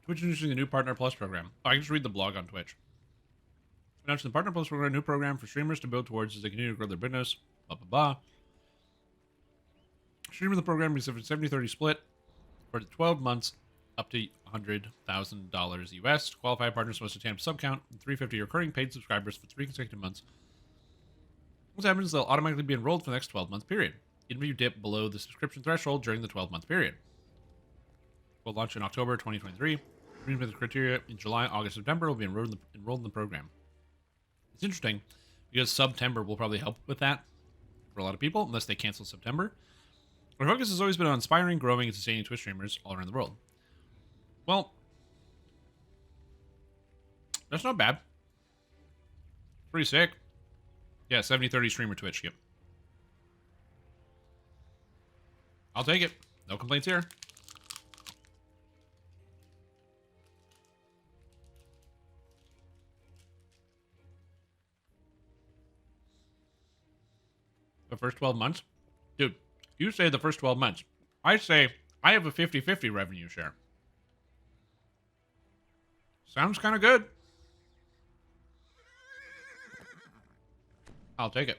Twitch introducing a new Partner Plus program. Oh, I can just read the blog on Twitch. Announcing the Partner Plus program, a new program for streamers to build towards as they continue to grow their business. Blah, blah, blah. Streamer the program is a 70-30 split for 12 months up to $100,000 US. Qualified partners must attain a sub count and 350 recurring paid subscribers for 3 consecutive months. What happens is they'll automatically be enrolled for the next 12-month period, even if you dip below the subscription threshold during the 12-month period. Will launch in October 2023. Meeting the criteria in July, August, September will be enrolled in the program. It's interesting because September will probably help with that for a lot of people, unless they cancel September. Our focus has always been on inspiring, growing, and sustaining Twitch streamers all around the world. Well, that's not bad. Pretty sick. Yeah, 70-30 streamer Twitch, yep. I'll take it. No complaints here. The first 12 months? Dude, you say the first 12 months. I say I have a 50-50 revenue share. Sounds kind of good. I'll take it.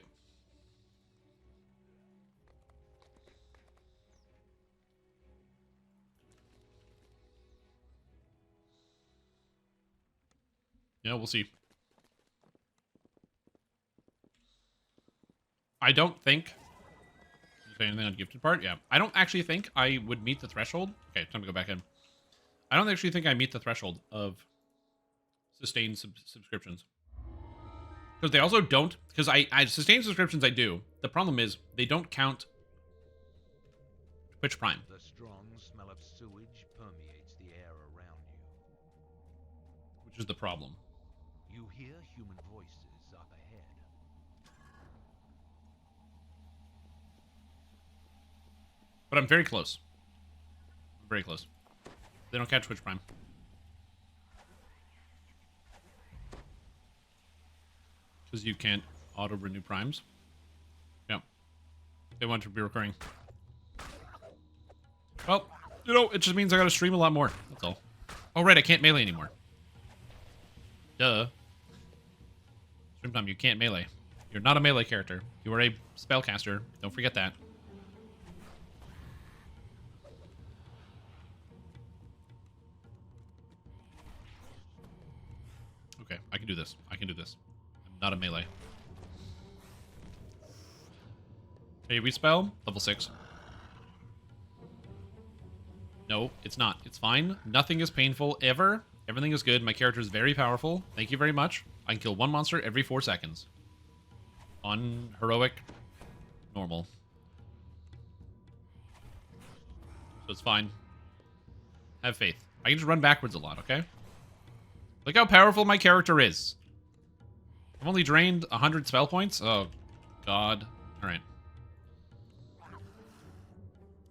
Yeah, we'll see. I don't think... Say anything on gifted part? Yeah. I don't actually think I would meet the threshold. Okay, time to go back in. I don't actually think I meet the threshold of sustained subscriptions. Because they also don't... Because I sustained subscriptions I do. The problem is they don't count Twitch Prime. The strong smell of sewage permeates the air around you. Which is the problem. You hear human voices up ahead. But I'm very close. Very close. They don't catch Twitch Prime. Because you can't auto-renew primes. Yeah. They want to be recurring. Well, you know, it just means I gotta stream a lot more. That's all. Oh, right, I can't melee anymore. Duh. Strimtom, you can't melee. You're not a melee character. You are a spellcaster. Don't forget that. Okay, I can do this. I can do this. I'm not a melee. Hey, we spell level 6. No, it's not. It's fine. Nothing is painful ever. Everything is good. My character is very powerful. Thank you very much. I can kill one monster every 4 seconds. On heroic, normal. So it's fine. Have faith. I can just run backwards a lot, okay? Look how powerful my character is. I've only drained 100 spell points. Oh, God. All right.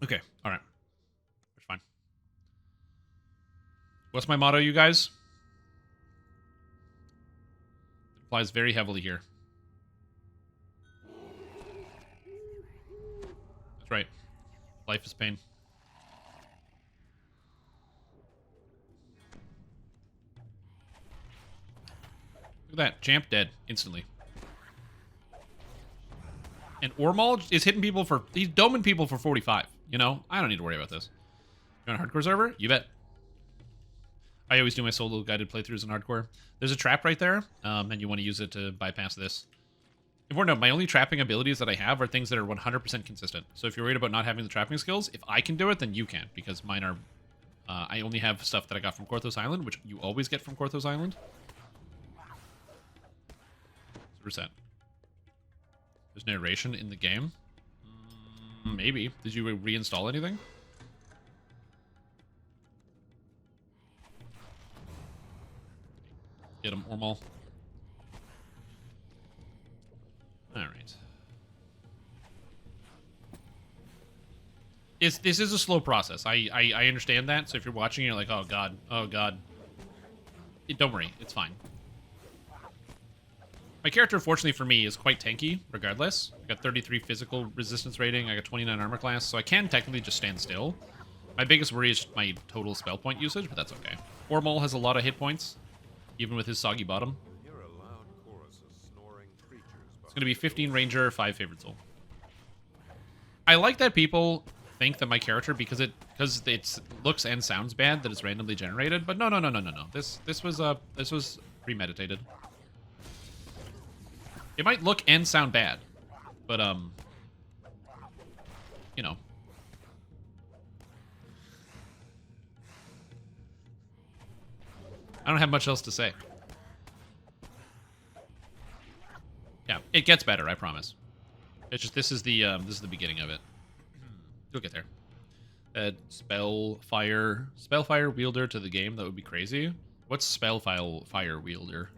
Okay, all right. It's fine. What's my motto, you guys? It applies very heavily here. That's right. Life is pain. Look at that. Champ dead instantly. And Ormal is hitting people for... He's doming people for 45. You know? I don't need to worry about this. You want a hardcore server? You bet. I always do my solo guided playthroughs in hardcore. There's a trap right there, and you want to use it to bypass this. Important note, my only trapping abilities that I have are things that are 100% consistent. So if you're worried about not having the trapping skills, if I can do it, then you can. Because mine are... I only have stuff that I got from Korthos Island, which you always get from Korthos Island. Reset. There's narration in the game? Maybe. Did you reinstall anything? Get him, Ormal. Alright. This is a slow process. I understand that, so if you're watching, you're like, oh god, oh god. Don't worry, it's fine. My character, fortunately for me, is quite tanky, regardless. I got 33 physical resistance rating, I got 29 armor class, so I can technically just stand still. My biggest worry is my total spell point usage, but that's okay. Ormol has a lot of hit points, even with his soggy bottom. You hear a loud chorus of snoring creatures It's going to be 15 Ranger, 5 Favorite Soul. I like that people think that my character, because it looks and sounds bad, that it's randomly generated, but no. This was premeditated. It might look and sound bad, but you know. I don't have much else to say. Yeah, it gets better, I promise. It's just this is the beginning of it. You'll get there. Spellfire wielder to the game, that would be crazy. What's Spellfire wielder?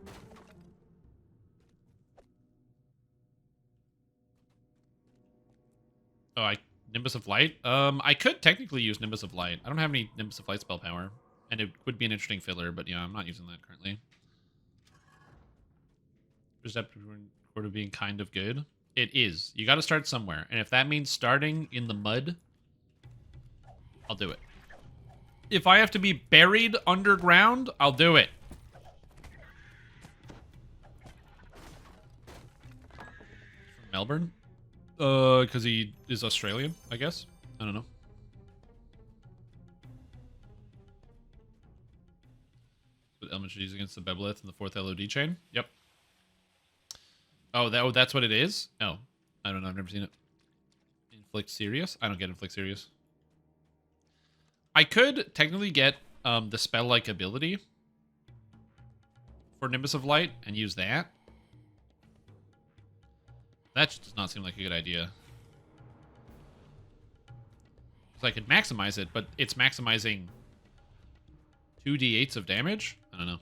Oh, Nimbus of Light? I could technically use Nimbus of Light. I don't have any Nimbus of Light spell power. And it would be an interesting filler, but yeah, I'm not using that currently. Perceptive Recorder being kind of good. It is. You gotta start somewhere. And if that means starting in the mud, I'll do it. If I have to be buried underground, I'll do it. From Melbourne? Because he is Australian, I guess. I don't know. What element should use against the Bebelith and the 4th LOD chain? Yep. Oh, that's what it is? Oh. I don't know, I've never seen it. Inflict Serious? I don't get Inflict Serious. I could technically get the spell-like ability for Nimbus of Light and use that. That just does not seem like a good idea. So I could maximize it, but it's maximizing 2d8s of damage? I don't know.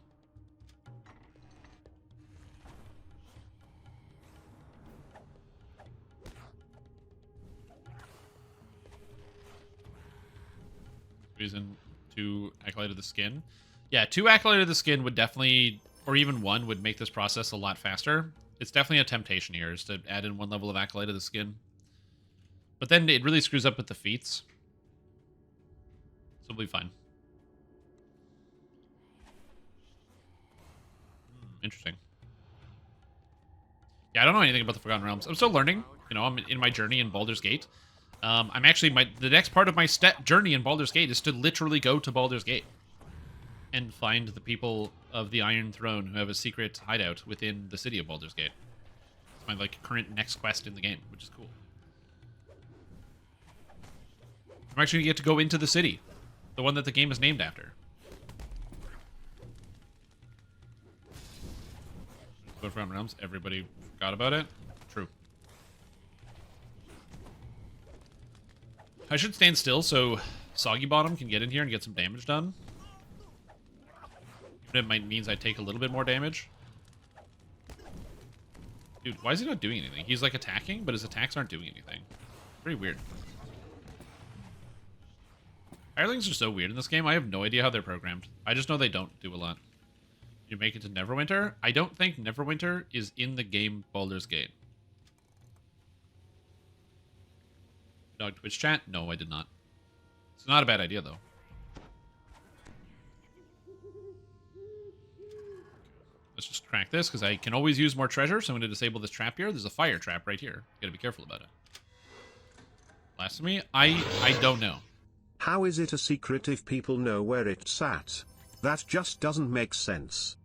Reason 2 Acolyte of the Skin. Yeah, 2 Acolyte of the Skin would definitely, or even 1, would make this process a lot faster. It's definitely a temptation here, is to add in 1 level of Acolyte of the Skin. But then it really screws up with the feats. So it'll be fine. Interesting. Yeah, I don't know anything about the Forgotten Realms. I'm still learning. You know, I'm in my journey in Baldur's Gate. I'm actually, the next part of my journey in Baldur's Gate is to literally go to Baldur's Gate and find the people of the Iron Throne who have a secret hideout within the city of Baldur's Gate. It's my, like, current next quest in the game, which is cool. I'm actually going to get to go into the city. The one that the game is named after. Forgotten Realms, everybody forgot about it. True. I should stand still so Soggy Bottom can get in here and get some damage done. Even if it means I take a little bit more damage. Dude, why is he not doing anything? He's like attacking, but his attacks aren't doing anything. Pretty weird. Hirelings are so weird in this game. I have no idea how they're programmed. I just know they don't do a lot. You make it to Neverwinter? I don't think Neverwinter is in the game Baldur's Gate. Dog Twitch chat? No, I did not. It's not a bad idea, though. Let's just crack this, because I can always use more treasure, so I'm going to disable this trap here. There's a fire trap right here. Gotta be careful about it. Blasphemy? I don't know. How is it a secret if people know where it's at? That just doesn't make sense.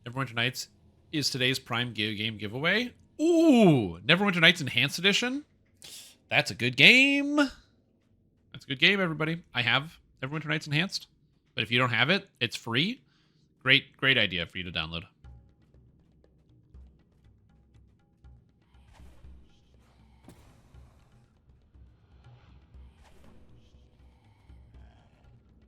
Neverwinter Nights is today's Prime game giveaway. Ooh, Neverwinter Nights Enhanced Edition. That's a good game. That's a good game, everybody. I have Neverwinter Nights Enhanced, but if you don't have it, it's free. Great idea for you to download.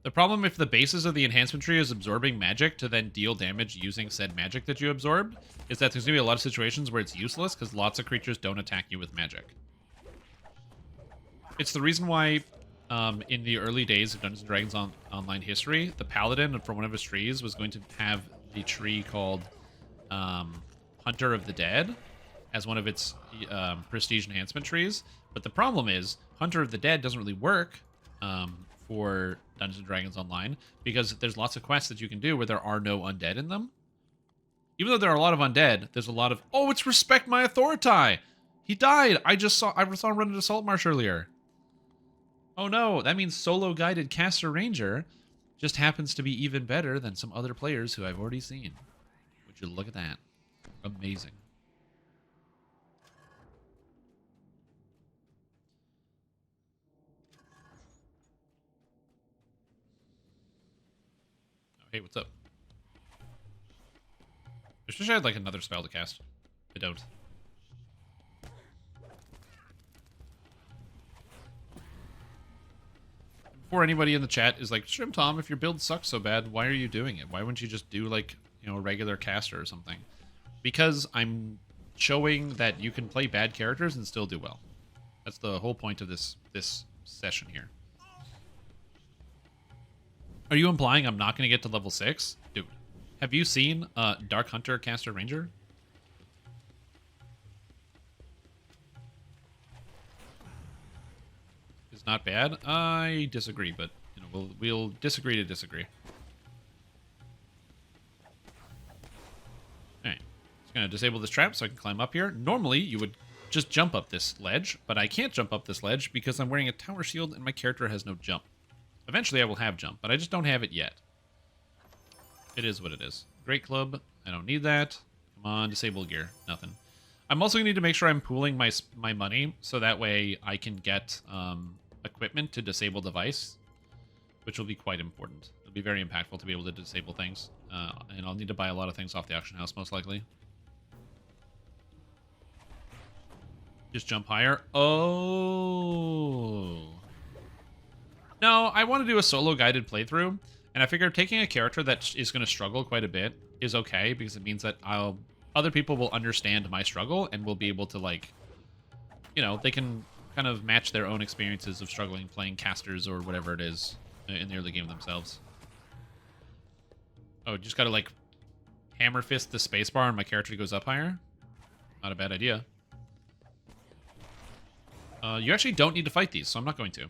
The problem if the basis of the enhancement tree is absorbing magic to then deal damage using said magic that you absorbed is that there's going to be a lot of situations where it's useless because lots of creatures don't attack you with magic. It's the reason why in the early days of Dungeons & Dragons Online history, the Paladin from one of his trees was going to have the tree called Hunter of the Dead as one of its prestige enhancement trees. But the problem is Hunter of the Dead doesn't really work for Dungeons & Dragons Online, because there's lots of quests that you can do where there are no undead in them. Even though there are a lot of undead, there's a lot of... Oh, it's Respect My Authority! He died! I saw him run into Salt Marsh earlier. Oh no, that means solo guided caster ranger just happens to be even better than some other players who I've already seen. Would you look at that? Amazing. Oh, hey, what's up? I wish I had like another spell to cast. I don't. Before anybody in the chat is like, Strimtom, if your build sucks so bad, why are you doing it? Why wouldn't you just do like, you know, a regular caster or something? Because I'm showing that you can play bad characters and still do well. That's the whole point of this session here. Are you implying I'm not going to get to level 6? Dude, have you seen Dark Hunter Caster Ranger? It's not bad. I disagree, but you know, we'll disagree to disagree. Alright. Just gonna disable this trap so I can climb up here. Normally you would just jump up this ledge, but I can't jump up this ledge because I'm wearing a tower shield and my character has no jump. Eventually I will have jump, but I just don't have it yet. It is what it is. Great club. I don't need that. Come on, disable gear. Nothing. I'm also going to need to make sure I'm pooling my money so that way I can get equipment to disable device, which will be quite important. It'll be very impactful to be able to disable things. And I'll need to buy a lot of things off the auction house, most likely. Just jump higher. Oh. No, I want to do a solo guided playthrough, and I figured taking a character that is going to struggle quite a bit is okay, because it means that other people will understand my struggle and will be able to, like, you know, they can kind of match their own experiences of struggling playing casters or whatever it is in the early game themselves. Oh, just gotta, like, hammer fist the spacebar and my character goes up higher? Not a bad idea. You actually don't need to fight these, so I'm not going to.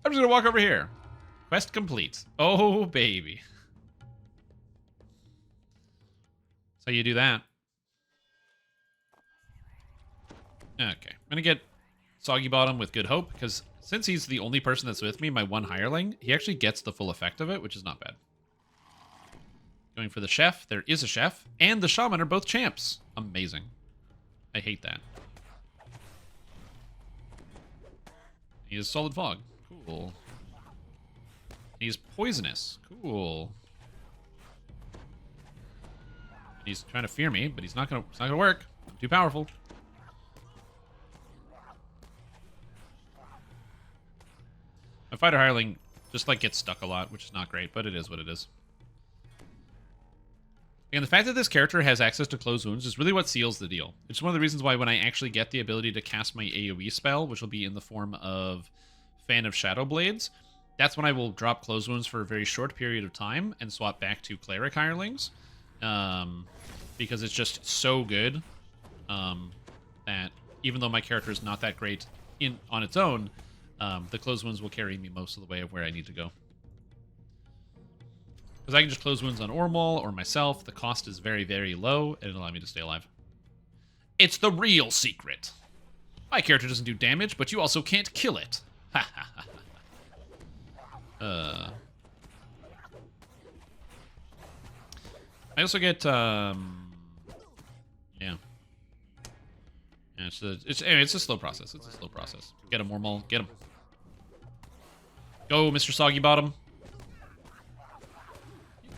I'm just gonna walk over here. Quest complete. Oh, baby. That's how you do that. Okay. I'm gonna get Soggy Bottom with Good Hope, because since he's the only person that's with me, my one hireling, he actually gets the full effect of it, which is not bad. Going for the chef. There is a chef. And the shaman are both champs. Amazing. I hate that. He is Solid Fog. Cool. He's poisonous. Cool. He's trying to fear me, but it's not gonna work. I'm too powerful. My fighter hireling just like gets stuck a lot, which is not great, but it is what it is. And the fact that this character has access to closed wounds is really what seals the deal. It's one of the reasons why when I actually get the ability to cast my AoE spell, which will be in the form of Fan of Shadow Blades, that's when I will drop closed wounds for a very short period of time and swap back to cleric hirelings, because it's just so good that even though my character is not that great on its own, the closed wounds will carry me most of the way of where I need to go. Because I can just close wounds on Ormal or myself. The cost is very, very low, and it'll allow me to stay alive. It's the real secret. My character doesn't do damage, but you also can't kill it. Ha ha ha. I also get, yeah. Yeah, anyway, it's a slow process. It's a slow process. Get him, Ormal. Get him. Go, Mr. Soggy Bottom.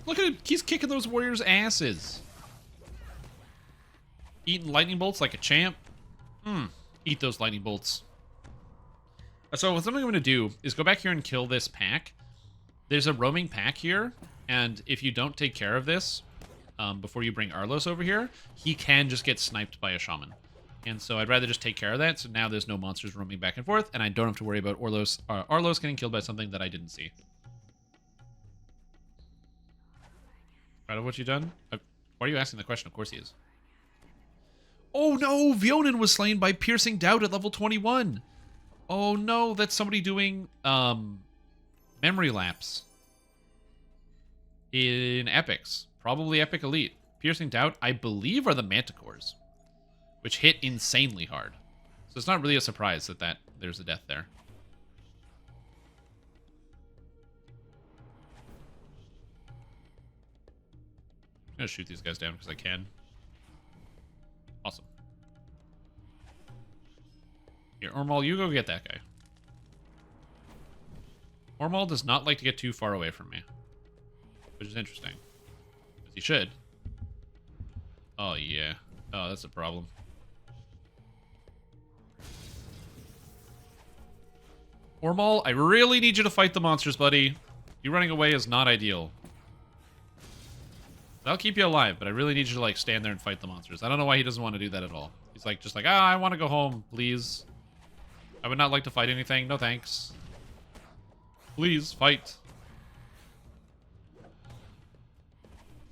Look at him. He's kicking those warriors' asses. Eating lightning bolts like a champ. Eat those lightning bolts. So what something I'm going to do is go back here and kill this pack. There's a roaming pack here, and if you don't take care of this before you bring Arlos over here, he can just get sniped by a shaman. And so I'd rather just take care of that, so now there's no monsters roaming back and forth, and I don't have to worry about Arlos getting killed by something that I didn't see. Proud of what you've done? Why are you asking the question? Of course he is. Oh no! Vionin was slain by Piercing Doubt at level 21! Oh no, that's somebody doing Memory lapse. In epics. Probably epic elite. Piercing doubt, I believe, are the manticores, which hit insanely hard. So it's not really a surprise that there's a death there. I'm gonna shoot these guys down because I can. Awesome. Here, Ormal, you go get that guy. Ormal does not like to get too far away from me, which is interesting. Because he should. Oh, yeah. Oh, that's a problem. Ormal, I really need you to fight the monsters, buddy. You running away is not ideal. I'll keep you alive, but I really need you to, like, stand there and fight the monsters. I don't know why he doesn't want to do that at all. He's like, just like, I want to go home, please. I would not like to fight anything. No thanks. Please, fight.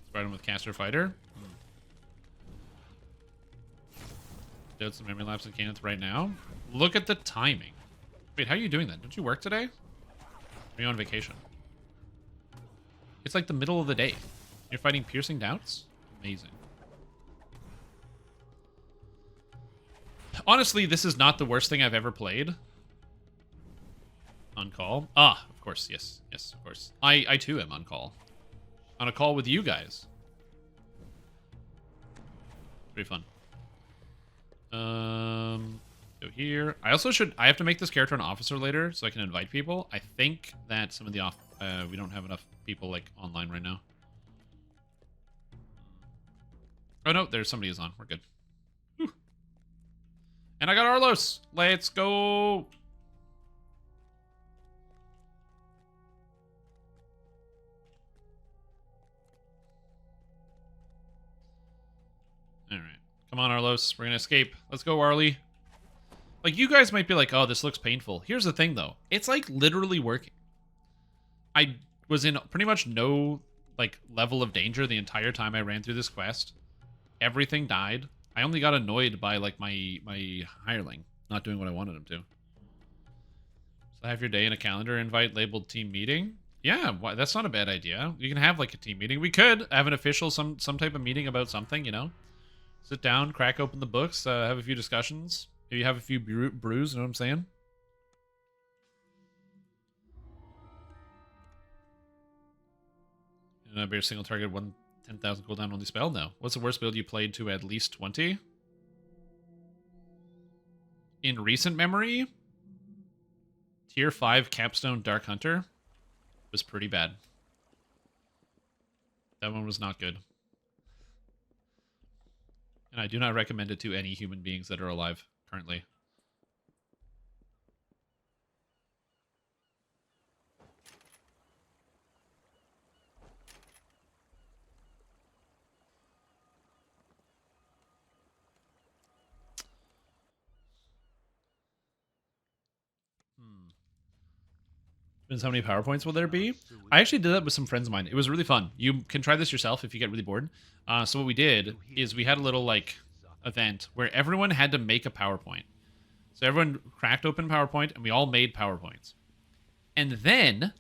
Spread him with Caster Fighter. Did some memory lapse in Cannons right now. Look at the timing. Wait, how are you doing that? Don't you work today? Or are you on vacation? It's like the middle of the day. You're fighting Piercing Doubts? Amazing. Honestly, this is not the worst thing I've ever played. On call. Ah, of course, yes. Yes, of course. I too am on call. On a call with you guys. Pretty fun. Go here. I have to make this character an officer later so I can invite people. I think that some of the we don't have enough people like online right now. Oh no, there's somebody who's on. We're good. Whew. And I got Arlos. Let's go. All right. Come on, Arlos. We're going to escape. Let's go, Arlie. Like, you guys might be like, oh, this looks painful. Here's the thing, though. It's, like, literally working. I was in pretty much no, like, level of danger the entire time I ran through this quest. Everything died. I only got annoyed by, like, my hireling not doing what I wanted him to. So have your day in a calendar invite labeled team meeting. Yeah, that's not a bad idea. You can have, like, a team meeting. We could have an official, some type of meeting about something, you know? Sit down, crack open the books, have a few discussions. Maybe have a few brews, you know what I'm saying? And a bear single target 10,000 cooldown only spell? No. What's the worst build you played to at least 20? In recent memory, Tier 5 Capstone Dark Hunter was pretty bad. That one was not good. And I do not recommend it to any human beings that are alive currently. Depends how many PowerPoints will there be. I actually did that with some friends of mine. It was really fun. You can try this yourself if you get really bored. So what we did is we had a little like event where everyone had to make a PowerPoint. So everyone cracked open PowerPoint and we all made PowerPoints. And then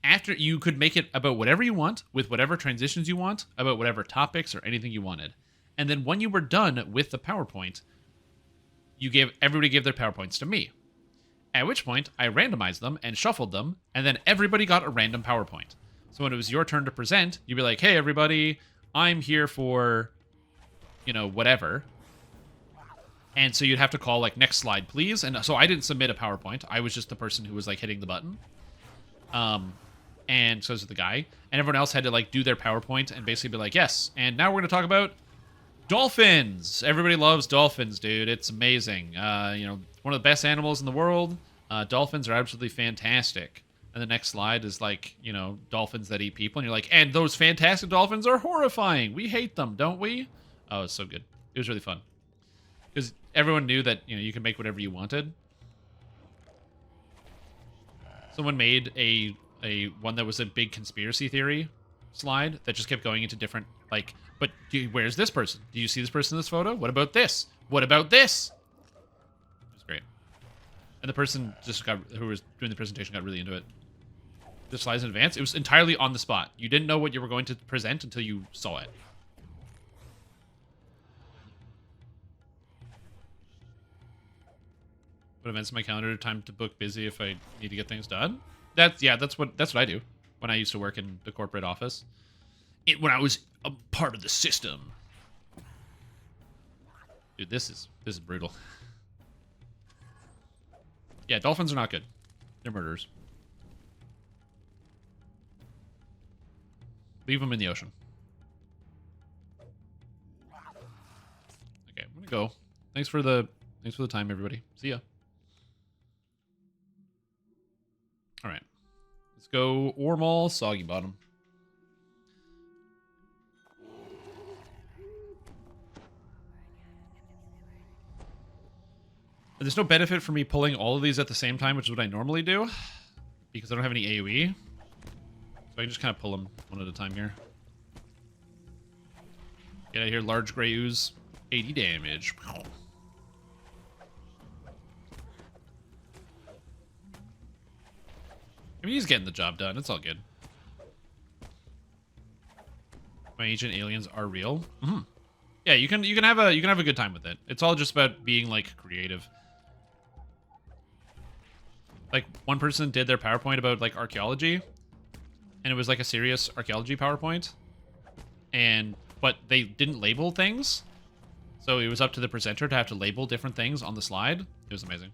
after you could make it about whatever you want, with whatever transitions you want, about whatever topics or anything you wanted. And then when you were done with the PowerPoint, everybody gave their PowerPoints to me. At which point, I randomized them and shuffled them, and then everybody got a random PowerPoint. So when it was your turn to present, you'd be like, hey, everybody, I'm here for, you know, whatever. And so you'd have to call, like, next slide, please. And so I didn't submit a PowerPoint. I was just the person who was, like, hitting the button. And so was the guy. And everyone else had to, like, do their PowerPoint and basically be like, yes. And now we're going to talk about dolphins. Everybody loves dolphins, dude. It's amazing. You know, one of the best animals in the world. Dolphins are absolutely fantastic. And the next slide is like, you know, dolphins that eat people. And you're like, and those fantastic dolphins are horrifying. We hate them, don't we? Oh, it's so good. It was really fun. Because everyone knew that, you know, you can make whatever you wanted. Someone made a one that was a big conspiracy theory slide that just kept going into different, like, but where's this person? Do you see this person in this photo? What about this? What about this? It was great. And the person who was doing the presentation got really into it. the slides in advance. It was entirely on the spot. You didn't know what you were going to present until you saw it. What events in my calendar? Time to book busy if I need to get things done. That's what I do when I used to work in the corporate office. When I was a part of the system. Dude, this is brutal. Yeah, dolphins are not good. They're murderers. Leave them in the ocean. Okay, I'm gonna go. Thanks for the time, everybody. See ya. All right, let's go. Ormal, Soggy Bottom. There's no benefit for me pulling all of these at the same time, which is what I normally do, because I don't have any AoE. So I can just kind of pull them one at a time here. Get out of here, large gray ooze. 80 damage. I mean, he's getting the job done. It's all good. My ancient aliens are real. Mm-hmm. Yeah, you can have a good time with it. It's all just about being like creative. Like one person did their PowerPoint about like archaeology, and it was like a serious archaeology PowerPoint, but they didn't label things, so it was up to the presenter to have to label different things on the slide. It was amazing.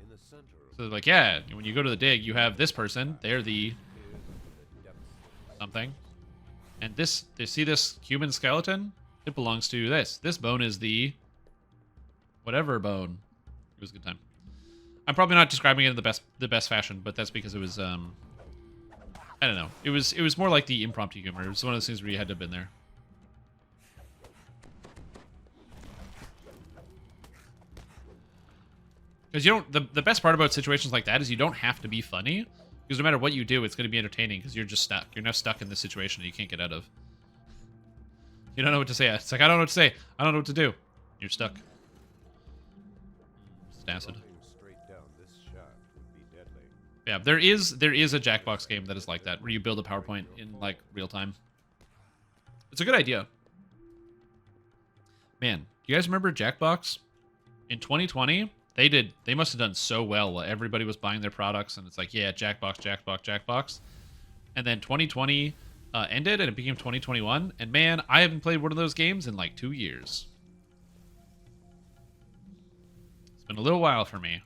In the center of So like, yeah, when you go to the dig, you have this person. They're the something, and this. They see this human skeleton. It belongs to this. This bone is the whatever bone. It was a good time. I'm probably not describing it in the best fashion, but that's because it was I don't know. It was more like the impromptu humor. It was one of those things where you had to have been there. Because you don't. The best part about situations like that is you don't have to be funny. Because no matter what you do, it's going to be entertaining. Because you're just stuck. You're now stuck in this situation that you can't get out of. You don't know what to say. It's like, I don't know what to say. I don't know what to do. You're stuck. It's acid. running straight down this shaft would be deadly. Yeah, there is a Jackbox game that is like that, where you build a PowerPoint in like real time. It's a good idea. Man, you guys remember Jackbox? In 2020, they must have done so well. Everybody was buying their products, and it's like, yeah, Jackbox, Jackbox, Jackbox. And then 2020 ended, and it became 2021. And man, I haven't played one of those games in like 2 years. It's been a little while for me.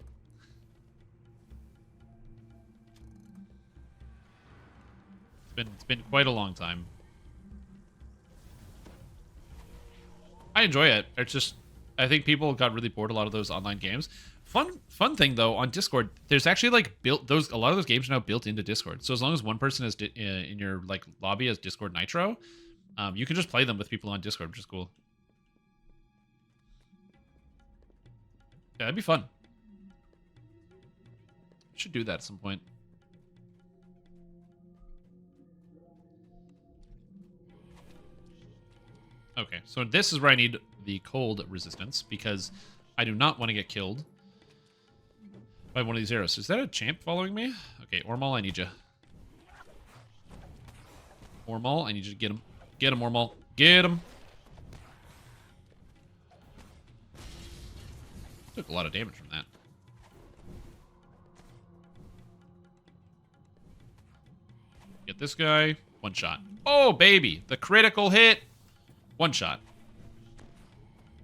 It's been quite a long time. I enjoy it. It's just, I think people got really bored of a lot of those online games. Fun thing though, on Discord, there's actually like a lot of those games are now built into Discord. So as long as one person is in your like lobby as Discord Nitro, you can just play them with people on Discord, which is cool. Yeah, that'd be fun. We should do that at some point. Okay, so this is where I need the cold resistance, because I do not want to get killed by one of these arrows. Is that a champ following me? Okay, Ormal, I need you. Ormal, I need you to get him. Get him, Ormal. Get him. Took a lot of damage from that. Get this guy. One shot. Oh, baby. The critical hit. One shot.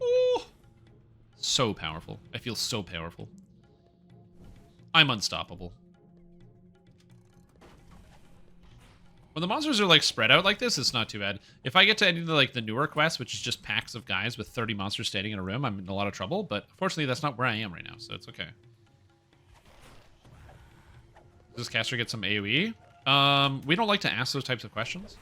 Ooh. So powerful. I feel so powerful. I'm unstoppable. When the monsters are like spread out like this, it's not too bad. If I get to any of the newer quests, which is just packs of guys with 30 monsters standing in a room, I'm in a lot of trouble. But fortunately, that's not where I am right now, so it's okay. Does this caster get some AoE? We don't like to ask those types of questions.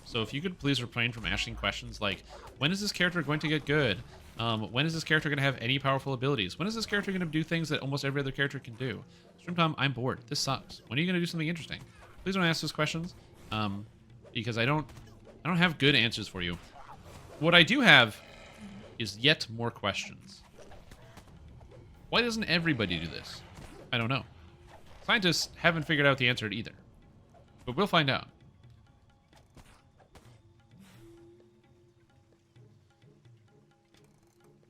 So if you could please refrain from asking questions like, when is this character going to get good? When is this character going to have any powerful abilities? When is this character going to do things that almost every other character can do? Strimtom, I'm bored. This sucks. When are you going to do something interesting? Please don't ask those questions, because I don't have good answers for you. What I do have is yet more questions. Why doesn't everybody do this? I don't know. Scientists haven't figured out the answer either. But we'll find out.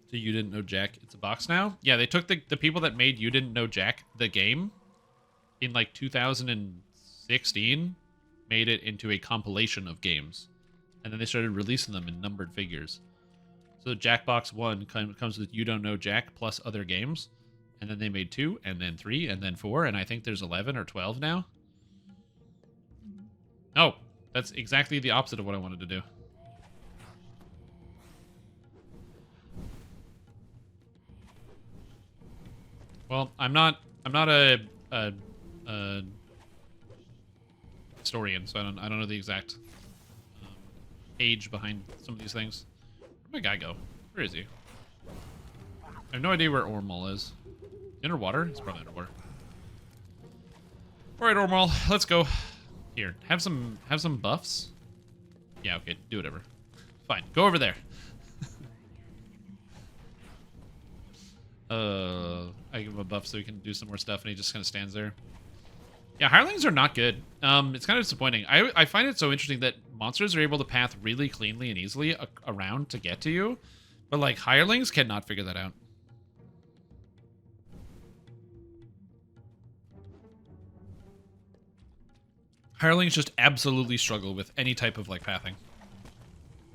So You Didn't Know Jack, it's a box now? Yeah, they took the people that made You Didn't Know Jack, the game, in like 2016, made it into a compilation of games. And then they started releasing them in numbered figures. So Jackbox 1 comes with You Don't Know Jack plus other games. And then they made 2, and then 3, and then 4, and I think there's 11 or 12 now. No, that's exactly the opposite of what I wanted to do. Well, I'm not a historian, so I don't know the exact age behind some of these things. Where'd my guy go? Where is he? I have no idea where Ormal is. Underwater? He's probably underwater. All right, Ormal, let's go. Here, have some buffs. Yeah, okay, do whatever. Fine, go over there. I give him a buff so he can do some more stuff, and he just kind of stands there. Yeah, hirelings are not good. It's kind of disappointing. I find it so interesting that monsters are able to path really cleanly and easily around to get to you, but like hirelings cannot figure that out. Hirelings just absolutely struggle with any type of like pathing.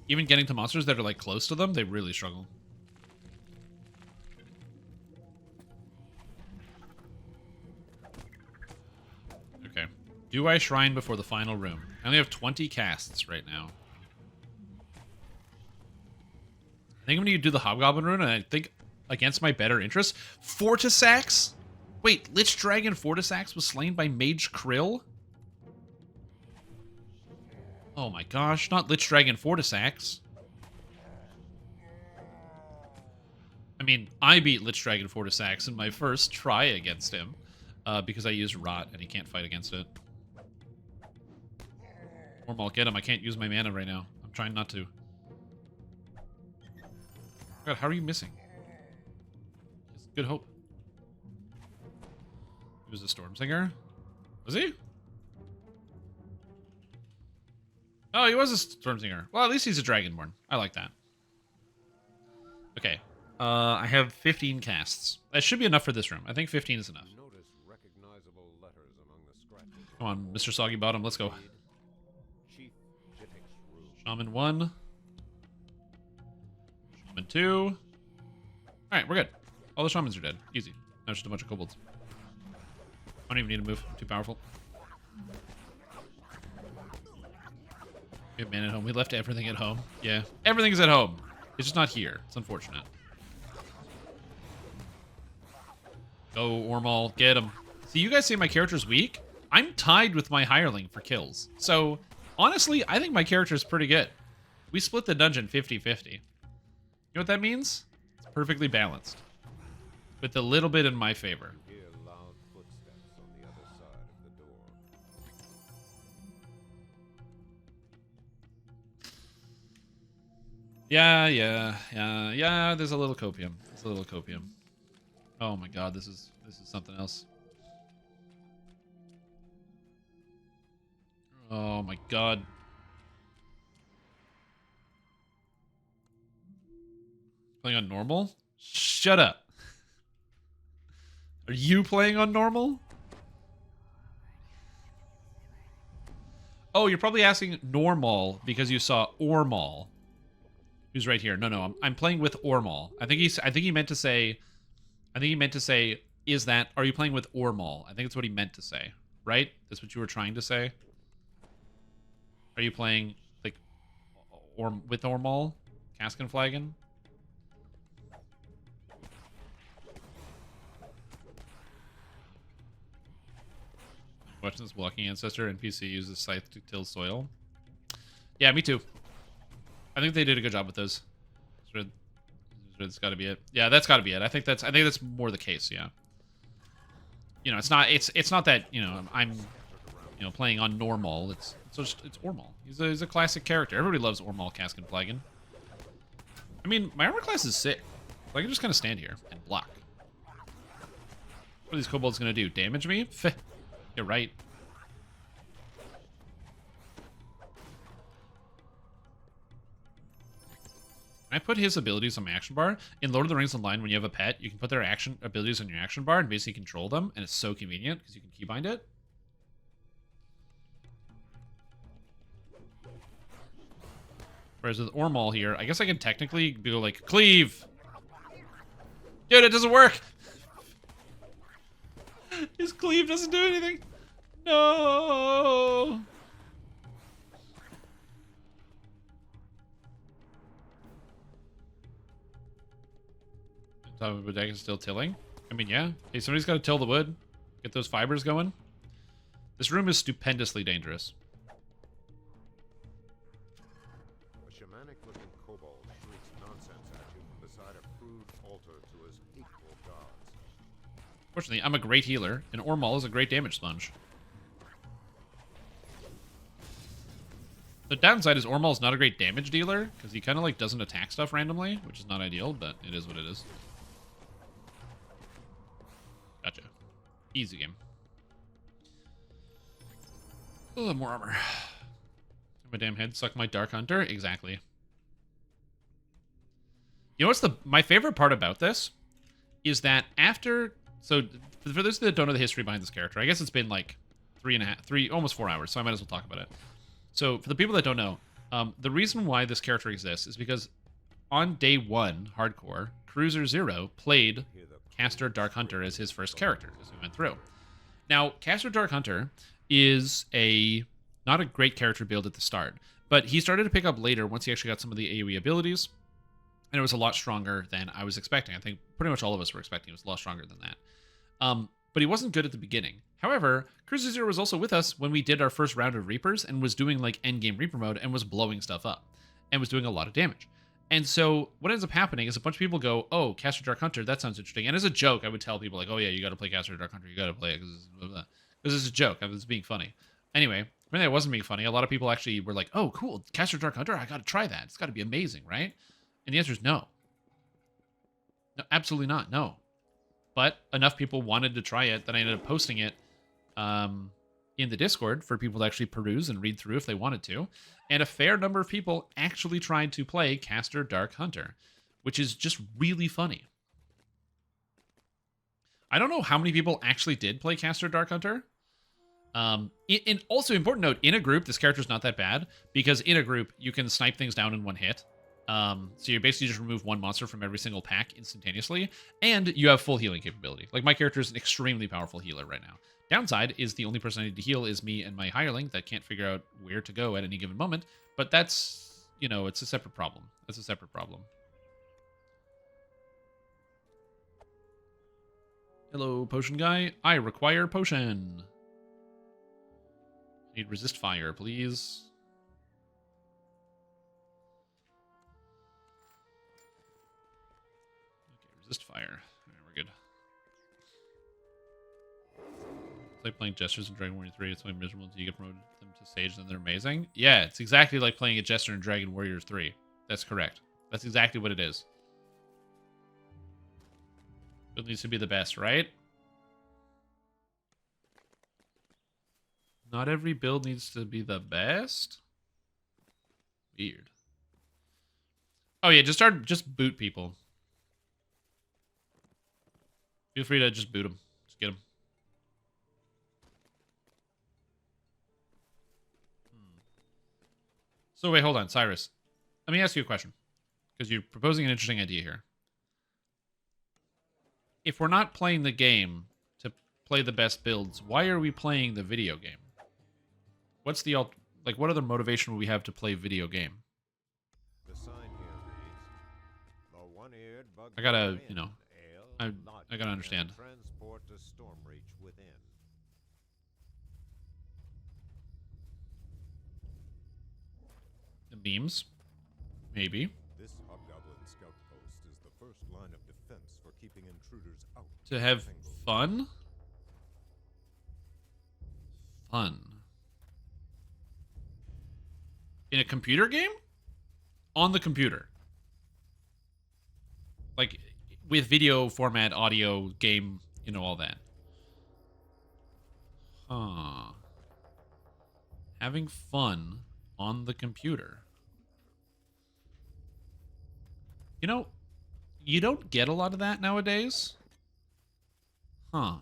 Even getting to monsters that are like close to them, they really struggle. Okay. Do I shrine before the final room? I only have 20 casts right now. I think I'm going to do the Hobgoblin rune, and I think against my better interest. Fortisax? Wait, Lich Dragon Fortisax was slain by Mage Krill? Oh my gosh, not Lich Dragon Fortisax. I mean, I beat Lich Dragon Fortisax in my first try against him, because I used Rot, and he can't fight against it. Ormal, get him. I can't use my mana right now. I'm trying not to. God, how are you missing? Good hope. He was a Stormsinger? Was he? Oh, he was a Stormsinger. Well, at least he's a Dragonborn. I like that. Okay. I have 15 casts. That should be enough for this room. I think 15 is enough. Notice recognizable letters among the scratches. Come on, Mr. Soggy Bottom, let's go. Chief Jittix Rune. Shaman 1. Shaman 2. Alright, we're good. All the shamans are dead. Easy. Now it's just a bunch of kobolds. I don't even need to move. I'm too powerful. We have man at home. We left everything at home. Yeah. Everything's at home. It's just not here. It's unfortunate. Go, Ormal. Get him. See, you guys say my character's weak? I'm tied with my hireling for kills. So, honestly, I think my character's pretty good. We split the dungeon 50-50. You know what that means? It's perfectly balanced. With a little bit in my favor. You hear loud footsteps on the other side of the door. Yeah, there's a little copium. There's a little copium. Oh my god, this is something else. Oh my god. Playing on normal? Shut up. Are you playing on normal? Oh, you're probably asking normal because you saw Ormal. Who's right here? No, I'm playing with Ormal. I think he meant to say, is that, are you playing with Ormal? I think that's what he meant to say, right? That's what you were trying to say? Are you playing, like, with Ormal? Caskenflagon? Watching this Walking Ancestor NPC uses Scythe to till soil. Yeah, me too. I think they did a good job with those. That's got to be it. Yeah, that's got to be it. I think that's more the case. Yeah. You know, it's not that, you know, I'm playing on normal. It's Ormal. He's a classic character. Everybody loves Ormal Caskenflagon. I mean, my armor class is sick. So I can just kind of stand here and block. What are these kobolds gonna do? Damage me? You're right. Can I put his abilities on my action bar? In Lord of the Rings Online, when you have a pet, you can put their action abilities on your action bar and basically control them, and it's so convenient because you can keybind it. Whereas with Ormal here, I guess I can technically go like, cleave! Dude, it doesn't work! His cleave doesn't do anything! No! The deck is still tilling. I mean, yeah. Hey, somebody's got to till the wood. Get those fibers going. This room is stupendously dangerous. A shamanic-looking kobold shrieks nonsense at you from beside a crude altar to his equal gods. Fortunately, I'm a great healer, and Ormal is a great damage sponge. The downside is Ormal's not a great damage dealer, because he kind of like doesn't attack stuff randomly, which is not ideal, but it is what it is. Gotcha. Easy game. Oh, more armor. My damn head suck my Dark Hunter? Exactly. You know what's my favorite part about this? Is that after... So, for those that don't know the history behind this character, I guess it's been like almost 4 hours, so I might as well talk about it. So, for the people that don't know, the reason why this character exists is because on day 1, hardcore, Cruiser Zero played Caster Dark Hunter as his first character as we went through. Now, Caster Dark Hunter is not a great character build at the start, but he started to pick up later once he actually got some of the AoE abilities, and it was a lot stronger than I was expecting. I think pretty much all of us were expecting it was a lot stronger than that. But he wasn't good at the beginning. However, Cruiser Zero was also with us when we did our first round of Reapers and was doing like endgame Reaper mode and was blowing stuff up and was doing a lot of damage. And so what ends up happening is a bunch of people go, oh, Caster Dark Hunter, that sounds interesting. And as a joke, I would tell people like, oh yeah, you got to play Caster Dark Hunter. You got to play it because it's a joke. I was being funny. Anyway, when I wasn't being funny, a lot of people actually were like, oh, cool, Caster Dark Hunter, I got to try that. It's got to be amazing, right? And the answer is no. No, absolutely not, no. But enough people wanted to try it that I ended up posting it in the Discord for people to actually peruse and read through if they wanted to. And a fair number of people actually tried to play Caster Dark Hunter, which is just really funny. I don't know how many people actually did play Caster Dark Hunter. And also, important note, in a group, this character's not that bad, because in a group, you can snipe things down in one hit. So you basically just remove one monster from every single pack instantaneously, and you have full healing capability. Like, my character is an extremely powerful healer right now. Downside is the only person I need to heal is me and my hireling that can't figure out where to go at any given moment, but that's, you know, it's a separate problem. That's a separate problem. Hello, potion guy. I require potion. I need resist fire, please. Resist fire. Alright, we're good. It's like playing Jesters in Dragon Warrior 3. It's only miserable until you get promoted them to Sage, then they're amazing. Yeah, it's exactly like playing a Jester in Dragon Warrior 3. That's correct. That's exactly what it is. It needs to be the best, right? Not every build needs to be the best? Weird. Oh yeah, just boot people. Feel free to just boot them. Just get them. So wait, hold on, Cyrus. Let me ask you a question. Because you're proposing an interesting idea here. If we're not playing the game to play the best builds, why are we playing the video game? What's the what other motivation would we have to play video game? The sign here reads, "The one-eared bug I gotta, within, you know, ale, I gotta understand. Transport to Stormreach within." The memes? Maybe. This hobgoblin scout post is the first line of defense for keeping intruders out. To have Single. fun? Fun. In a computer game? On the computer. Like, with video format, audio, game, you know, all that. Huh. Having fun on the computer. You know, you don't get a lot of that nowadays. Huh.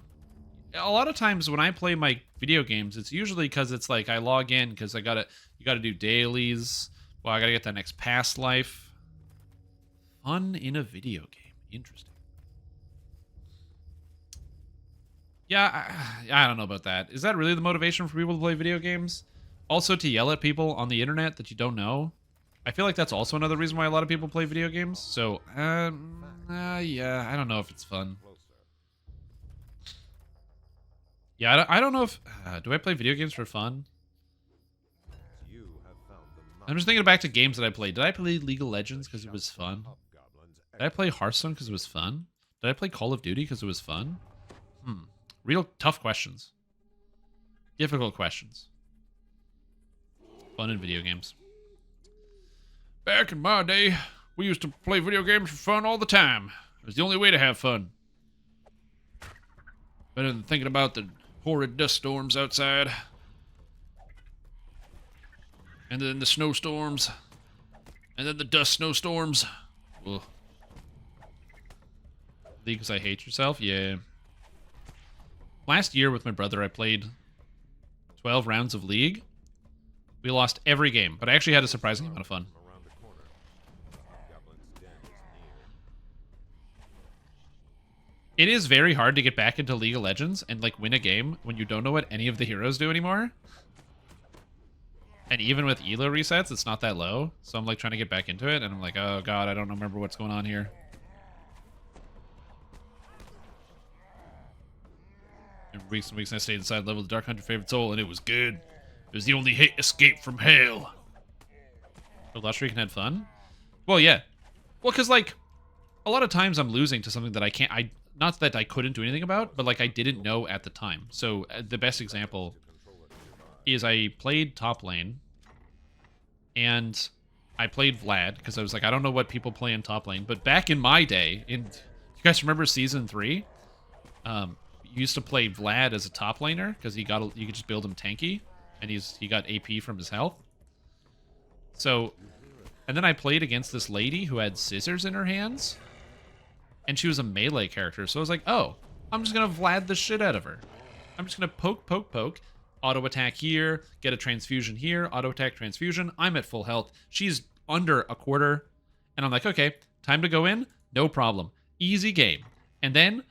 A lot of times when I play my video games, it's usually because it's like I log in because you gotta do dailies. Well, I gotta get that next past life. Fun in a video game. Interesting. Yeah, I don't know about that. Is that really the motivation for people to play video games? Also to yell at people on the internet that you don't know? I feel like that's also another reason why a lot of people play video games. So, yeah, I don't know if it's fun. Yeah, I don't know if... do I play video games for fun? I'm just thinking back to games that I played. Did I play League of Legends because it was fun? Did I play Hearthstone because it was fun? Did I play Call of Duty because it was fun? Real tough questions. Difficult questions. Fun in video games. Back in my day, we used to play video games for fun all the time. It was the only way to have fun. Better than thinking about the horrid dust storms outside. And then the snowstorms. And then the dust snowstorms. Ugh. Because I hate yourself? Yeah. Last year with my brother, I played 12 rounds of League. We lost every game, but I actually had a surprising amount of fun. It is very hard to get back into League of Legends and like win a game when you don't know what any of the heroes do anymore. And even with ELO resets, it's not that low. So I'm like trying to get back into it and I'm like, oh god, I don't remember what's going on here. In recent weeks I stayed inside level of the Dark Hunter favorite soul and it was good. It was the only escape from hell. So last week had fun? Well, yeah. Well, because like a lot of times I'm losing to something that I can't, not that I couldn't do anything about, but like I didn't know at the time. So the best example is I played top lane and I played Vlad because I was like, I don't know what people play in top lane, but back in my day, you guys remember season 3? You used to play Vlad as a top laner because you could just build him tanky and he got AP from his health. So, and then I played against this lady who had scissors in her hands. And she was a melee character. So I was like, oh, I'm just going to Vlad the shit out of her. I'm just going to poke, auto attack here, get a transfusion here, auto attack transfusion. I'm at full health. She's under a quarter. And I'm like, okay, time to go in. No problem. Easy game. And then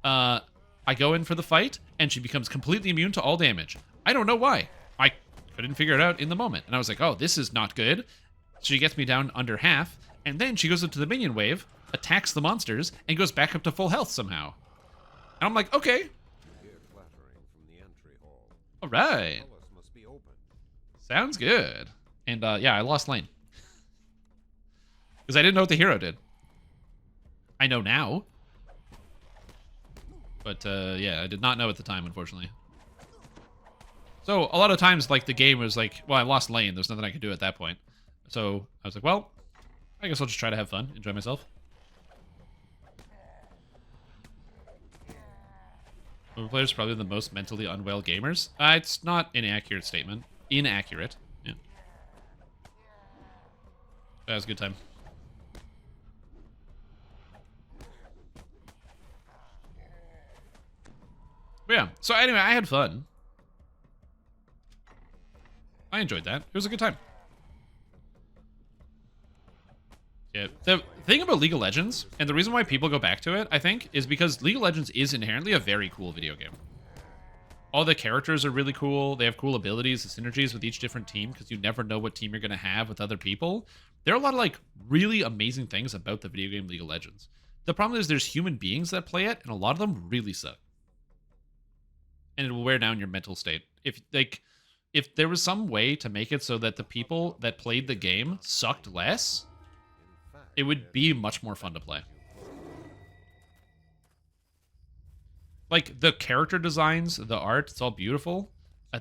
I go in for the fight and she becomes completely immune to all damage. I don't know why. I couldn't figure it out in the moment. And I was like, oh, this is not good. She gets me down under half. And then she goes into the minion wave, attacks the monsters, and goes back up to full health somehow. And I'm like, okay. All right. Sounds good. And yeah, I lost lane. Because I didn't know what the hero did. I know now. But yeah, I did not know at the time, unfortunately. So a lot of times, like, the game was like, well, I lost lane. There's nothing I could do at that point. So I was like, well, I guess I'll just try to have fun, enjoy myself. Overplayers are probably the most mentally unwell gamers. It's not an accurate statement. Inaccurate. Yeah. That was a good time. But yeah. So anyway, I had fun. I enjoyed that. It was a good time. Yeah. The thing about League of Legends, and the reason why people go back to it, I think, is because League of Legends is inherently a very cool video game. All the characters are really cool. They have cool abilities and synergies with each different team because you never know what team you're going to have with other people. There are a lot of, like, really amazing things about the video game League of Legends. The problem is there's human beings that play it, and a lot of them really suck. And it will wear down your mental state. If there was some way to make it so that the people that played the game sucked less, it would be much more fun to play. Like, the character designs, the art, it's all beautiful.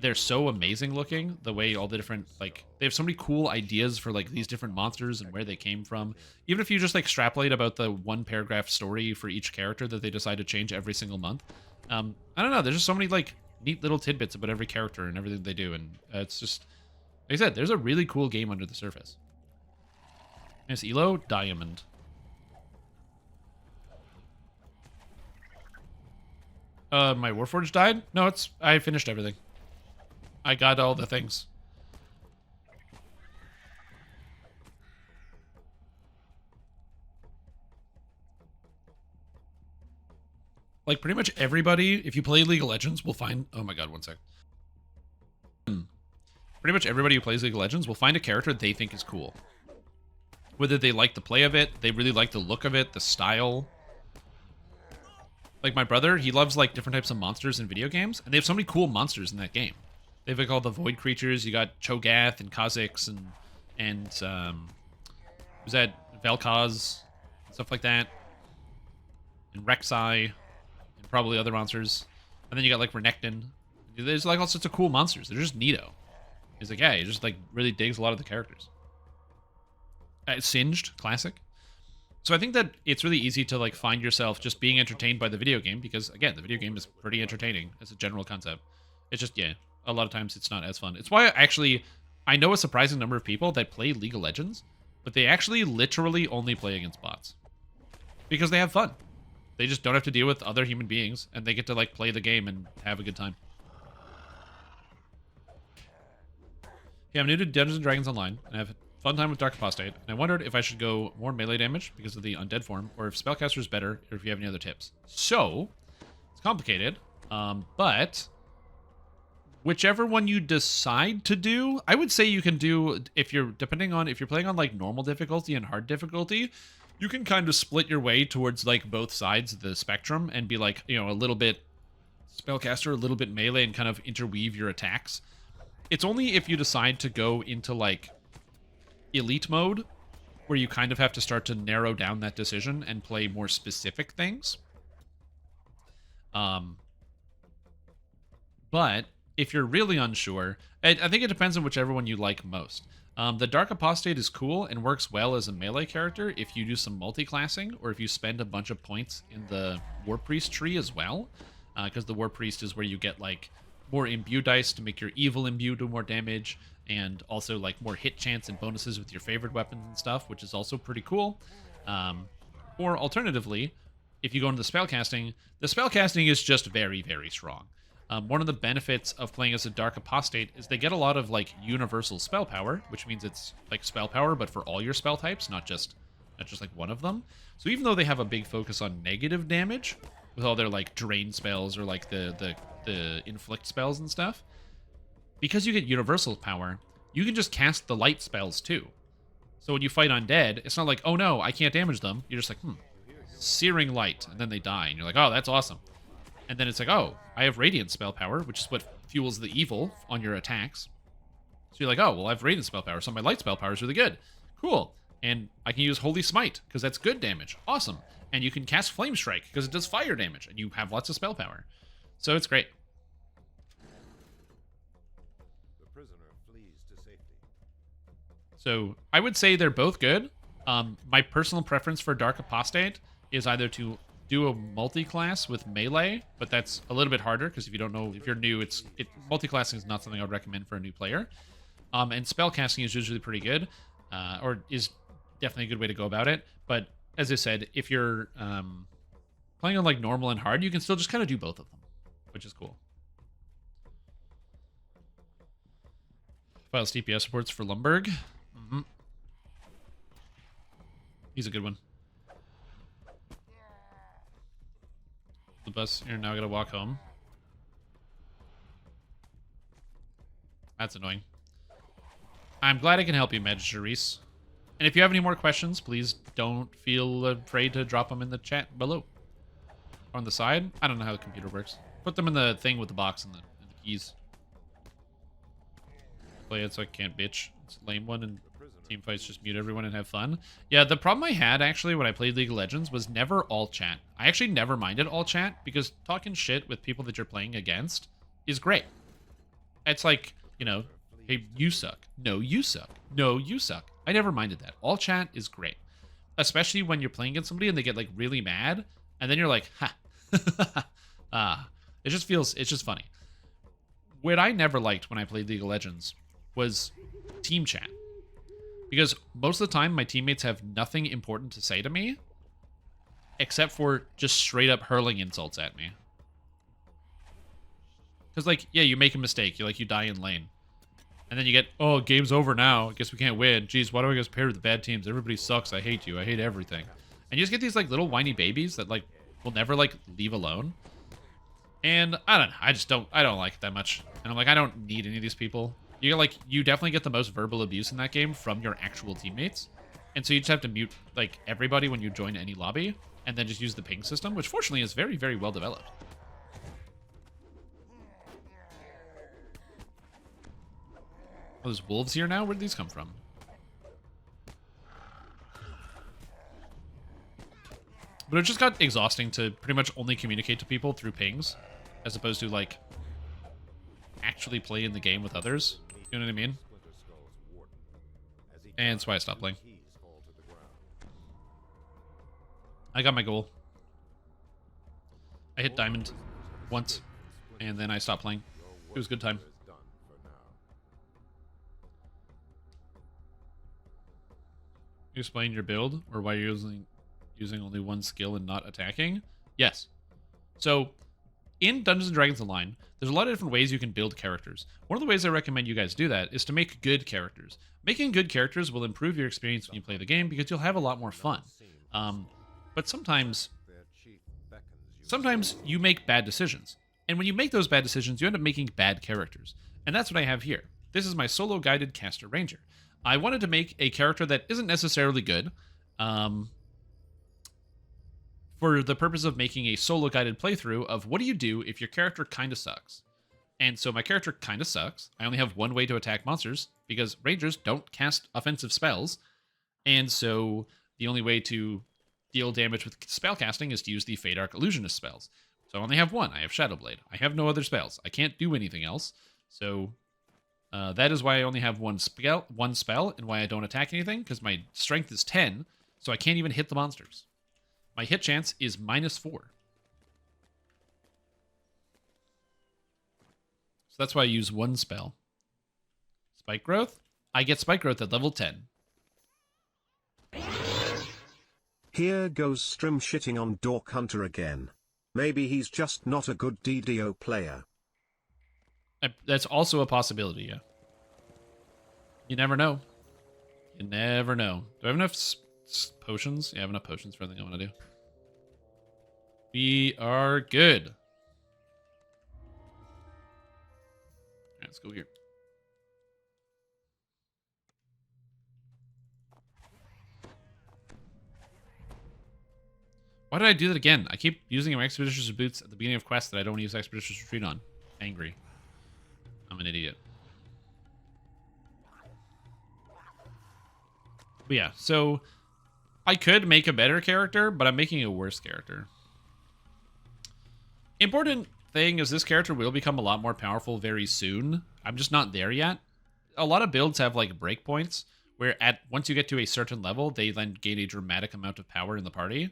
They're so amazing looking. The way all the different, like, they have so many cool ideas for, like, these different monsters and where they came from. Even if you just, like, extrapolate about the one paragraph story for each character that they decide to change every single month. I don't know, there's just so many, like, neat little tidbits about every character and everything they do, and it's just, like I said, there's a really cool game under the surface. Miss Elo, Diamond. My Warforged died? No, I finished everything. I got all the things. Like, pretty much everybody, if you play League of Legends, will find... Oh my god, one sec. Pretty much everybody who plays League of Legends will find a character they think is cool. Whether they like the play of it, they really like the look of it, the style. Like my brother, he loves like different types of monsters in video games, and they have so many cool monsters in that game. They have like all the void creatures. You got Cho'Gath and Kha'Zix and was that Vel'Koz, stuff like that, and Rek'Sai, and probably other monsters. And then you got like Renekton. There's like all sorts of cool monsters. They're just neato. He's like, yeah, he just like really digs a lot of the characters. Singed, classic. So I think that it's really easy to like find yourself just being entertained by the video game because, again, the video game is pretty entertaining as a general concept. It's just, yeah, a lot of times it's not as fun. It's why I know a surprising number of people that play League of Legends, but they actually literally only play against bots because they have fun. They just don't have to deal with other human beings, and they get to like play the game and have a good time. Yeah, I'm new to Dungeons & Dragons Online, and I have a fun time with Dark Apostate, and I wondered if I should go more melee damage because of the undead form, or if Spellcaster is better, or if you have any other tips. So, it's complicated, but whichever one you decide to do, I would say you can do, if you're playing on like normal difficulty and hard difficulty, you can kind of split your way towards like both sides of the spectrum and be like, you know, a little bit Spellcaster, a little bit melee, and kind of interweave your attacks. It's only if you decide to go into like elite mode where you kind of have to start to narrow down that decision and play more specific things. But if you're really unsure, I think it depends on whichever one you like most. The Dark Apostate is cool and works well as a melee character if you do some multi-classing or if you spend a bunch of points in the War Priest tree as well. Because the War Priest is where you get like more imbue dice to make your evil imbue do more damage, and also like more hit chance and bonuses with your favorite weapons and stuff, which is also pretty cool. Or alternatively, if you go into the spellcasting is just very, very strong. One of the benefits of playing as a Dark Apostate is they get a lot of like universal spell power, which means it's like spell power, but for all your spell types, not just like one of them. So even though they have a big focus on negative damage with all their like drain spells or like the inflict spells and stuff, because you get universal power, you can just cast the light spells too. So when you fight undead, it's not like, oh no, I can't damage them. You're just like, searing light, and then they die, and you're like, oh, that's awesome. And then it's like, oh, I have radiant spell power, which is what fuels the evil on your attacks. So you're like, oh, well, I have radiant spell power, so my light spell power is really good. Cool. And I can use Holy Smite, because that's good damage. Awesome. And you can cast Flame Strike, because it does fire damage, and you have lots of spell power. So it's great. The prisoner flees to safety. So I would say they're both good. My personal preference for Dark Apostate is either to do a multi-class with melee, but that's a little bit harder because if you don't know, if you're new, multi-classing is not something I would recommend for a new player. And spellcasting is usually pretty good, or is definitely a good way to go about it. But as I said, if you're playing on like normal and hard, you can still just kind of do both of them, which is cool. Files DPS supports for Lumberg. He's a good one. The bus, you're now gonna walk home. That's annoying. I'm glad I can help you, Magister Reese. And if you have any more questions, please don't feel afraid to drop them in the chat below. Or on the side. I don't know how the computer works. Put them in the thing with the box and the keys. Play it so I can't bitch. It's a lame one, and team fights just mute everyone and have fun. Yeah, the problem I had actually when I played League of Legends was never all chat. I actually never minded all chat because talking shit with people that you're playing against is great. It's like, you know, hey, you suck. No, you suck. No, you suck. I never minded that. All chat is great. Especially when you're playing against somebody and they get like really mad and then you're like, ha. It's just funny. what I never liked when I played League of Legends was team chat. Because most of the time, my teammates have nothing important to say to me, except for just straight up hurling insults at me. Because, like, yeah, you make a mistake. You die in lane. And then you get, oh, game's over now. I guess we can't win. Jeez, why do I get paired with the bad teams? Everybody sucks. I hate you. I hate everything. And you just get these, like, little whiny babies that, like, will never, like, leave alone. And I don't know. I don't like it that much. And I'm like, I don't need any of these people. You definitely get the most verbal abuse in that game from your actual teammates. And so you just have to mute, like, everybody when you join any lobby. And then just use the ping system, which fortunately is very, very well developed. Oh, there's wolves here now? Where did these come from? But it just got exhausting to pretty much only communicate to people through pings, as opposed to, like, actually play in the game with others. You know what I mean? And that's why I stopped playing. I got my goal. I hit diamond once, and then I stopped playing. It was a good time. You explain your build, or why you're using only one skill and not attacking? Yes. So, in Dungeons & Dragons Online, there's a lot of different ways you can build characters. One of the ways I recommend you guys do that is to make good characters. Making good characters will improve your experience when you play the game because you'll have a lot more fun. But sometimes you make bad decisions. And when you make those bad decisions, you end up making bad characters. And that's what I have here. This is my solo guided caster ranger. I wanted to make a character that isn't necessarily good, for the purpose of making a solo guided playthrough of what do you do if your character kind of sucks. And so my character kind of sucks. I only have one way to attack monsters, because rangers don't cast offensive spells. And so the only way to deal damage with spellcasting is to use the Fade Arc Illusionist spells. So I only have one. I have Shadowblade. I have no other spells. I can't do anything else. So that is why I only have one spell, and why I don't attack anything, because my strength is 10, so I can't even hit the monsters. My hit chance is -4. So that's why I use one spell. Spike Growth? I get Spike Growth at level 10. Here goes Strim shitting on Dork Hunter again. Maybe he's just not a good DDO player. That's also a possibility, yeah. You never know. You never know. Do I have enough potions? Yeah, I have enough potions for everything I want to do. We are good. Alright, let's go here. Why did I do that again? I keep using my Expeditious Boots at the beginning of quests that I don't use Expeditious Retreat on. Angry. I'm an idiot. But yeah, so I could make a better character, but I'm making a worse character. Important thing is this character will become a lot more powerful very soon. I'm just not there yet. A lot of builds have like breakpoints where once you get to a certain level, they then gain a dramatic amount of power in the party.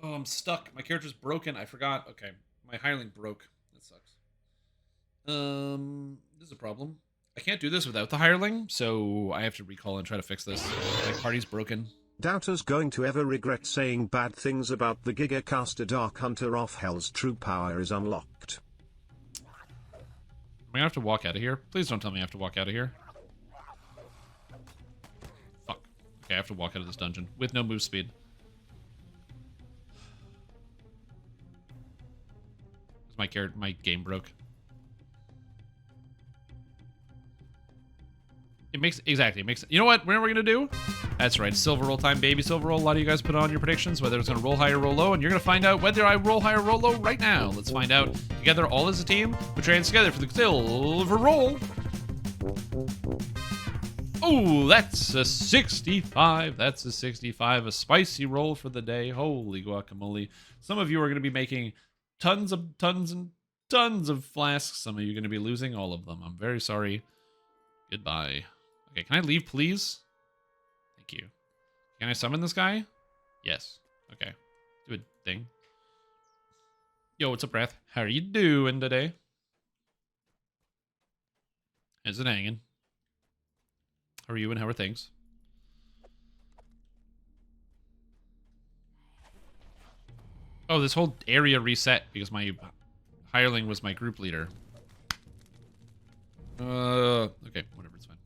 Oh, I'm stuck. My character's broken. I forgot. Okay, my hireling broke. That sucks. This is a problem. I can't do this without the hireling, so I have to recall and try to fix this. My party's broken. Doubters going to ever regret saying bad things about the Gigacaster Dark Hunter off Hell's true power is unlocked. Am I gonna have to walk out of here? Please don't tell me I have to walk out of here. Fuck. Okay, I have to walk out of this dungeon with no move speed. My game broke. It makes you know what? What we're gonna do? That's right, silver roll time, baby. Silver roll. A lot of you guys put on your predictions whether it's gonna roll high or roll low, and you're gonna find out whether I roll high or roll low right now. Let's find out together, all as a team. We train together for the silver roll. Oh, that's a 65. That's a 65. A spicy roll for the day. Holy guacamole! Some of you are gonna be making tons and tons of flasks. Some of you are gonna be losing all of them. I'm very sorry. Goodbye. Okay, can I leave, please? Thank you. Can I summon this guy? Yes. Okay. Do a thing. Yo, what's up, Wrath? How are you doing today? Is it hanging? How are you and how are things? Oh, this whole area reset because my hireling was my group leader. Okay, whatever, it's fine.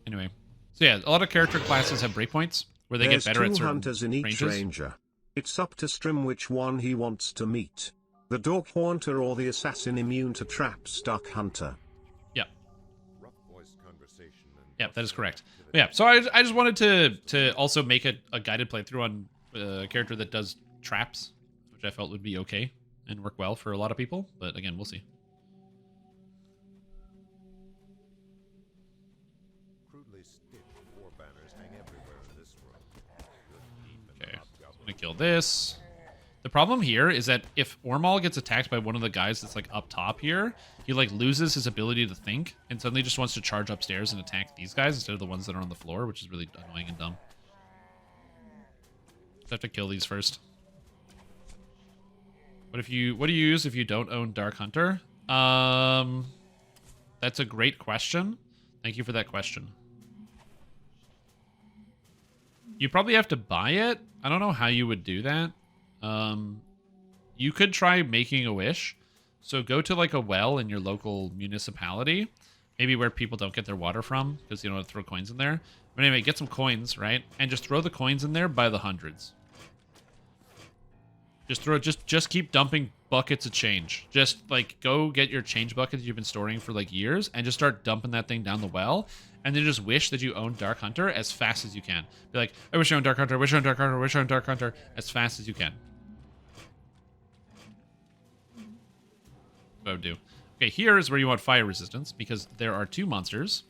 Anyway, so yeah, a lot of character classes have breakpoints where they There's get better at two certain hunters in each ranges. ranger. It's up to Strim which one he wants to meet. The Dork Haunter or the Assassin immune to traps Duck Hunter. Yeah. Rough voiced conversation and Yeah, that is correct. But yeah, so I just wanted to also make a guided playthrough on a character that does traps, which I felt would be okay and work well for a lot of people. But again, we'll see. crudely stitched war banners hang everywhere in this world. Good deep in the Okay, hobgoblin. I'm gonna kill this. The problem here is that if Ormal gets attacked by one of the guys that's like up top here, he like loses his ability to think and suddenly just wants to charge upstairs and attack these guys instead of the ones that are on the floor, which is really annoying and dumb. Just have to kill these first. What do you use if you don't own Dark Hunter? That's a great question. Thank you for that question. You probably have to buy it. I don't know how you would do that. You could try making a wish. So go to like a well in your local municipality, maybe where people don't get their water from because you don't want to throw coins in there. But anyway, get some coins, right? And just throw the coins in there by the hundreds. Just keep dumping buckets of change. Just like go get your change buckets you've been storing for like years and just start dumping that thing down the well. And then just wish that you own Dark Hunter as fast as you can. Be like, I wish I owned Dark Hunter, I wish I owned Dark Hunter, I wish I owned Dark Hunter as fast as you can. What I would do. Okay, here is where you want fire resistance because there are two monsters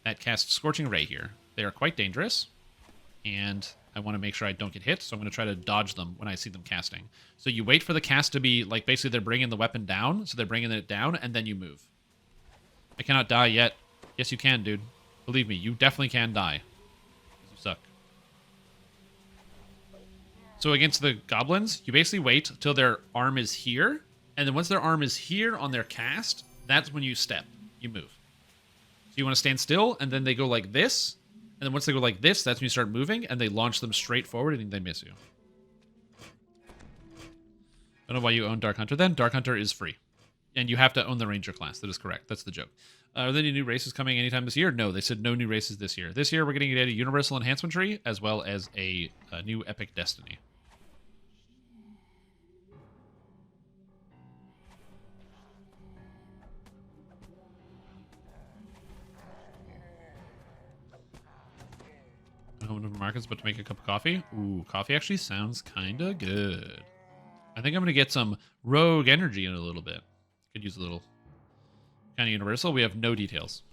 that cast Scorching Ray here. They are quite dangerous, and I want to make sure I don't get hit, so I'm going to try to dodge them when I see them casting. So you wait for the cast to be, like, basically they're bringing the weapon down, so they're bringing it down, and then you move. I cannot die yet. Yes, you can, dude. Believe me, you definitely can die. You suck. So against the goblins, you basically wait till their arm is here, and then once their arm is here on their cast, that's when you step. You move. So you want to stand still, and then they go like this, and then once they go like this, that's when you start moving, and they launch them straight forward, and they miss you. I don't know why you own Dark Hunter then. Dark Hunter is free. And you have to own the Ranger class. That is correct. That's the joke. Are there any new races coming anytime this year? No, they said no new races this year. This year, we're getting a Universal Enhancement Tree, as well as a new Epic Destiny. Home to markets, but to make a cup of coffee. Ooh, coffee actually sounds kind of good. I think I'm going to get some rogue energy in a little bit. Could use a little kind of universal. We have no details.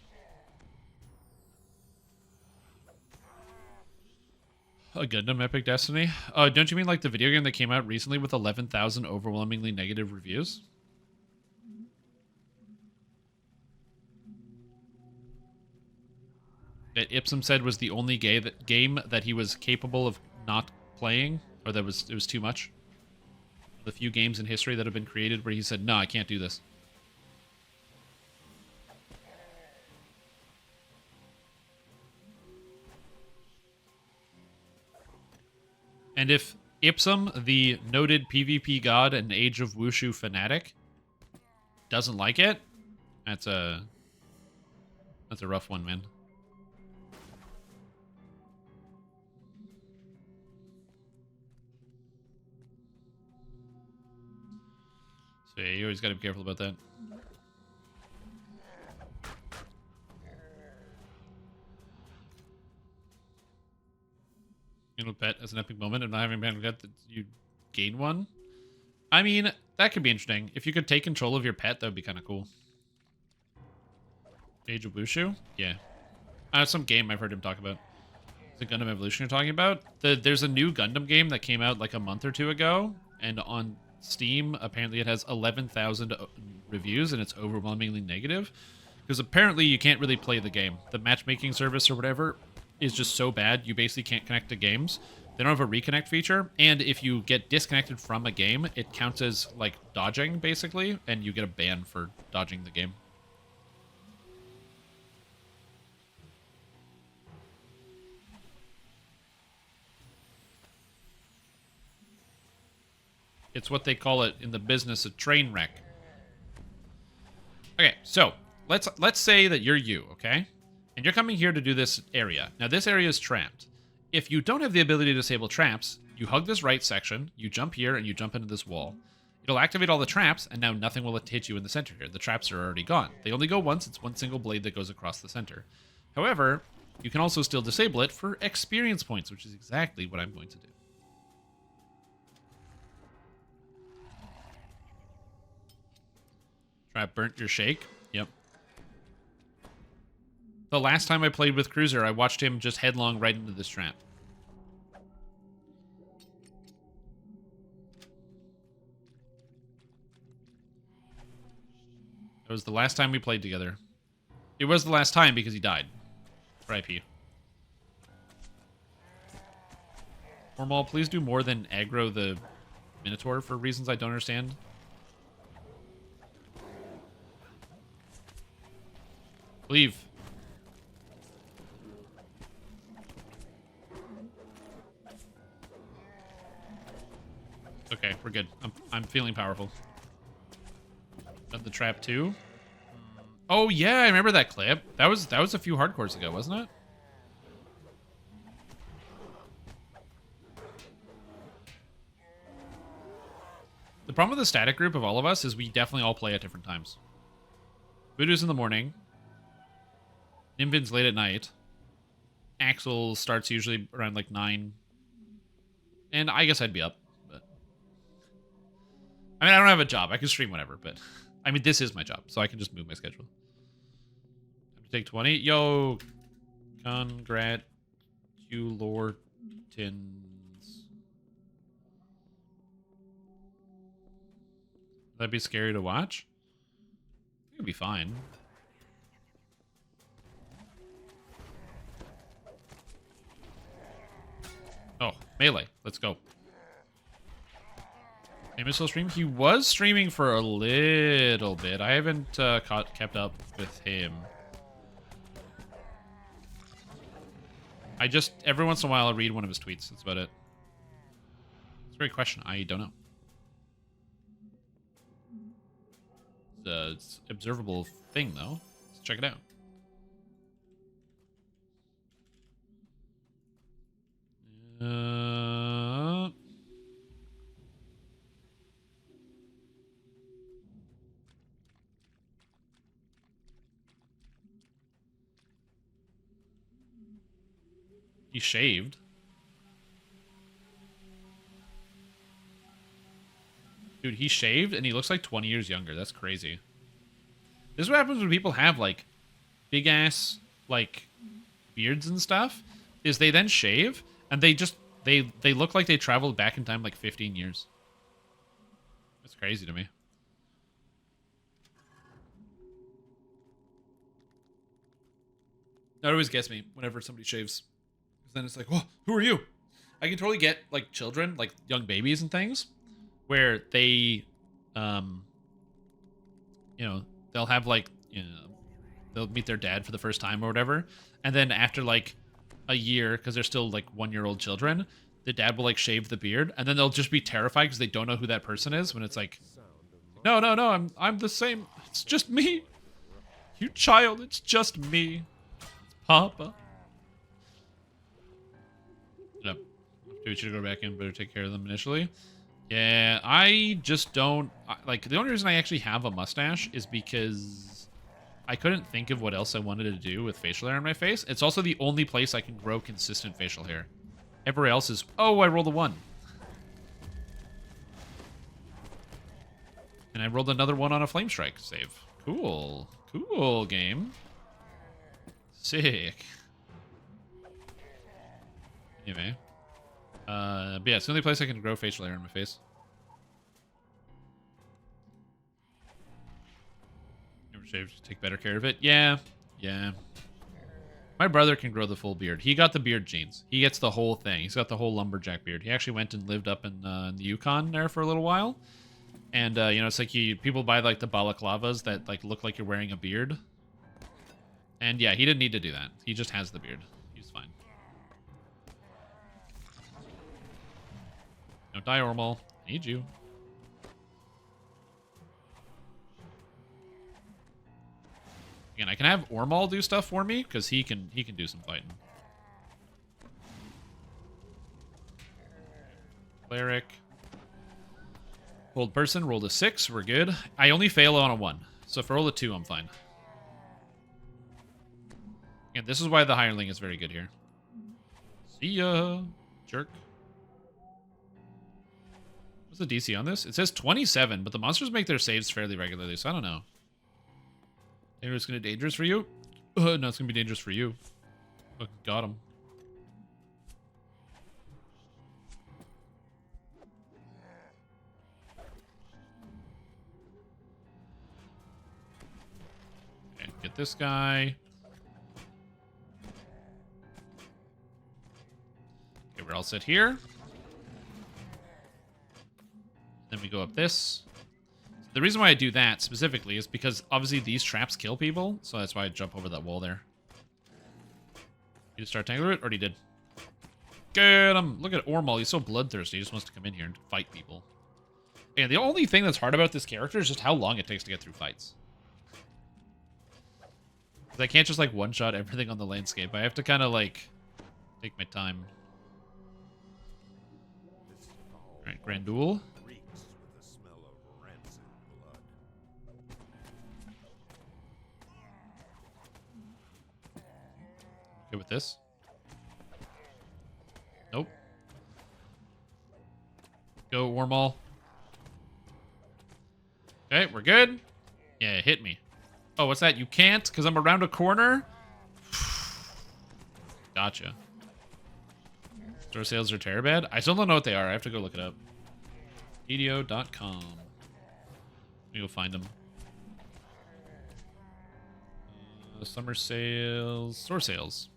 A Gundam Epic Destiny? Don't you mean like the video game that came out recently with 11,000 overwhelmingly negative reviews? That Ipsum said was the only game that he was capable of not playing, or that it was too much. The few games in history that have been created where he said, no, I can't do this. And if Ipsum, the noted PvP god and Age of Wushu fanatic, doesn't like it, that's a rough one, man. So yeah, you always got to be careful about that. You know, pet as an epic moment of not having been pet that you gain one. I mean, that could be interesting. If you could take control of your pet, that would be kind of cool. Age of Wushu? Yeah. Some game I've heard him talk about. The Gundam Evolution you're talking about? There's a new Gundam game that came out like a month or two ago, and on Steam, apparently it has 11,000 reviews, and it's overwhelmingly negative. Because apparently you can't really play the game. The matchmaking service or whatever is just so bad, you basically can't connect to games. They don't have a reconnect feature, and if you get disconnected from a game, it counts as, like, dodging, basically, and you get a ban for dodging the game. It's what they call it in the business a train wreck. Okay, so let's say that you're you, okay? And you're coming here to do this area. Now, this area is trapped. If you don't have the ability to disable traps, you hug this right section, you jump here, and you jump into this wall. It'll activate all the traps, and now nothing will hit you in the center here. The traps are already gone. They only go once. It's one single blade that goes across the center. However, you can also still disable it for experience points, which is exactly what I'm going to do. Trap burnt your shake. Yep. The last time I played with Cruiser, I watched him just headlong right into this trap. It was the last time we played together. It was the last time because he died. RIP. Formal, please do more than aggro the Minotaur for reasons I don't understand. Leave. Okay, we're good. I'm feeling powerful. Got the trap too. Oh yeah, I remember that clip. That was a few hardcores ago, wasn't it? The problem with the static group of all of us is we definitely all play at different times. Voodoo's in the morning. Nimbin's late at night. Axel starts usually around like 9. And I guess I'd be up, but I mean, I don't have a job. I can stream whenever, but I mean, this is my job, so I can just move my schedule. Have to take 20. Yo, congratulations. That'd be scary to watch. It'd be fine. Oh, melee. Let's go. Amy still stream? He was streaming for a little bit. I haven't kept up with him. I just, every once in a while, I'll read one of his tweets. That's about it. It's a great question. I don't know. It's an observable thing, though. Let's check it out. He shaved. Dude, he shaved and he looks like 20 years younger. That's crazy. This is what happens when people have, like, big-ass, like, beards and stuff, is they then shave, and they just, they look like they traveled back in time, like, 15 years. That's crazy to me. That always gets me whenever somebody shaves. Because then it's like, whoa, who are you? I can totally get, like, children, like, young babies and things, where they, you know, they'll have, like, you know, they'll meet their dad for the first time or whatever, and then after, like, a year, because they're still, like, 1-year-old children, the dad will, like, shave the beard, and then they'll just be terrified because they don't know who that person is, when it's like, no, I'm the same, it's just me. You child, it's just me. It's Papa. Yep. We should go back in, better take care of them initially. Yeah, I just don't... Like, the only reason I actually have a mustache is because I couldn't think of what else I wanted to do with facial hair on my face. It's also the only place I can grow consistent facial hair. Everywhere else is... Oh, I rolled a 1. And I rolled another 1 on a Flame Strike save. Cool. Cool game. Sick. Anyway. But yeah, it's the only place I can grow facial hair on my face. Never shaved, take better care of it. Yeah. Yeah. My brother can grow the full beard. He got the beard genes. He gets the whole thing. He's got the whole lumberjack beard. He actually went and lived up in the Yukon there for a little while. And, you know, it's like people buy, like, the balaclavas that, like, look like you're wearing a beard. And, yeah, he didn't need to do that. He just has the beard. He's fine. Don't die, Ormal. I need you. Again, I can have Ormal do stuff for me, because he can do some fighting. Cleric. Old person, rolled a 6, we're good. I only fail on a 1, so if I roll a 2, I'm fine. And this is why the hireling is very good here. See ya, jerk. What's the DC on this? It says 27, but the monsters make their saves fairly regularly, so I don't know. Maybe it's going to be dangerous for you? No, it's going to be dangerous for you. Oh, got him. Okay, get this guy. Okay, we're all set here. Then we go up this. The reason why I do that specifically is because obviously these traps kill people, so that's why I jump over that wall there. You just start tangling it, or he did. Get him! Look at Ormal, he's so bloodthirsty, he just wants to come in here and fight people. And the only thing that's hard about this character is just how long it takes to get through fights. Because I can't just like one-shot everything on the landscape. I have to kind of like take my time. Alright, Grand Duel. With this. Nope. Go, Wormall. Okay, we're good. Yeah, hit me. Oh, what's that? You can't because I'm around a corner? Gotcha. Store sales are terrible. I still don't know what they are. I have to go look it up. DDO.com. Let me go find them. Summer sales. Store sales.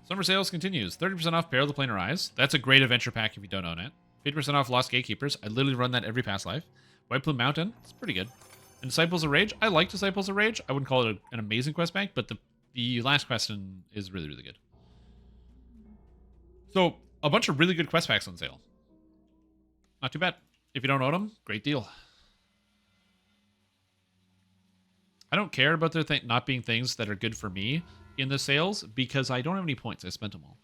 Summer sales continues. 30% off Peril of the Planar Eyes. That's a great adventure pack if you don't own it. 50% off Lost Gatekeepers. I literally run that every past life. White Plume Mountain. It's pretty good. And Disciples of Rage. I like Disciples of Rage. I wouldn't call it an amazing quest bank, but the last question is really, really good. So, a bunch of really good quest packs on sale. Not too bad. If you don't own them, great deal. I don't care about there not being things that are good for me in the sales because I don't have any points. I spent them all.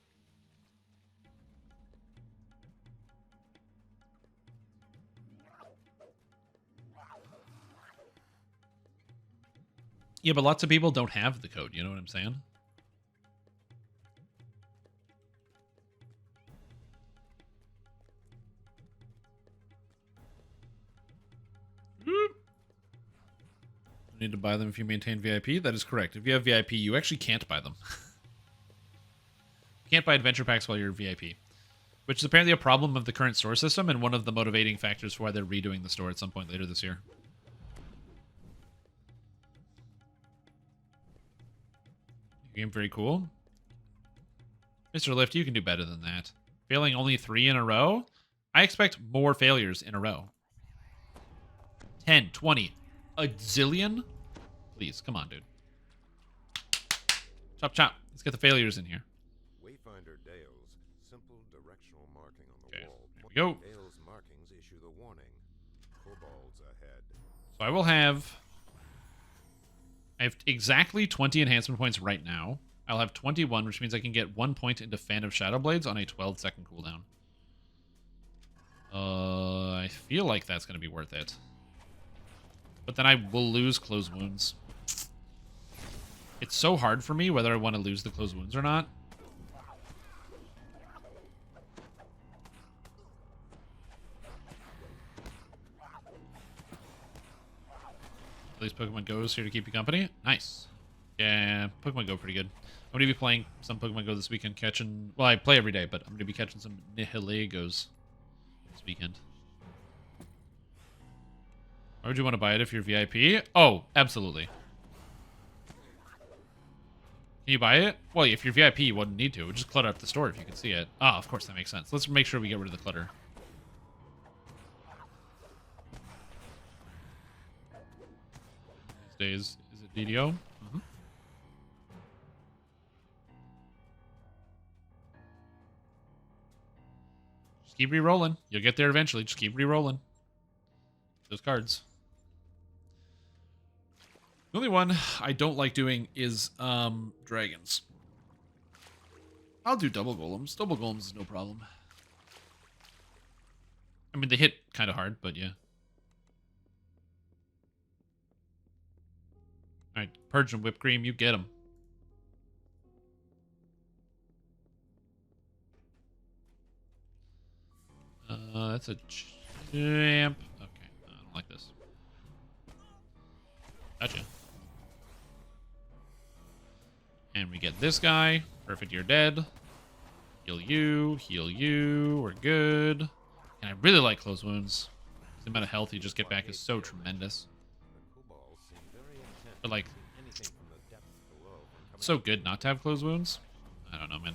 Yeah, but lots of people don't have the code. You know what I'm saying? Need to buy them if you maintain VIP. That is correct. If you have VIP, you actually can't buy them. You can't buy adventure packs while you're VIP, which is apparently a problem of the current store system and one of the motivating factors for why they're redoing the store at some point later this year. Game very cool. Mr. Lift, you can do better than that. Failing only 3 in a row? I expect more failures in a row. 10, 20, a zillion? Please, come on, dude. Chop, chop. Let's get the failures in here. Wayfinder Dale's simple directional marking on the Okay, wall. there we go. Dale's markings issue the warning. Kobolds ahead. So I will have... I have exactly 20 enhancement points right now. I'll have 21, which means I can get 1 point into Fan of Shadowblades on a 12-second cooldown. I feel like that's going to be worth it. But then I will lose Close Wounds. It's so hard for me whether I want to lose the Close Wounds or not. At least Pokemon Go is here to keep you company. Nice. Yeah, Pokemon Go pretty good. I'm going to be playing some Pokemon Go this weekend, catching... Well, I play every day, but I'm going to be catching some Nihilagos this weekend. Why would you want to buy it if you're VIP? Oh, absolutely. Can you buy it? Well, if you're VIP, you wouldn't need to. It would just clutter up the store if you could see it. Ah, of course, that makes sense. Let's make sure we get rid of the clutter. These days, is it DDO? Mm-hmm. Just keep re-rolling. You'll get there eventually. Just keep re-rolling those cards. The only one I don't like doing is dragons. I'll do double golems. Double golems is no problem. I mean, they hit kind of hard, but yeah. Alright, Purge and Whipped Cream, you get them. That's a champ. Okay, I don't like this. Gotcha. And we get this guy. Perfect, you're dead. Heal you, heal you. We're good. And I really like close wounds. The amount of health you just get back is so tremendous. But like, it's so good not to have close wounds. I don't know, man.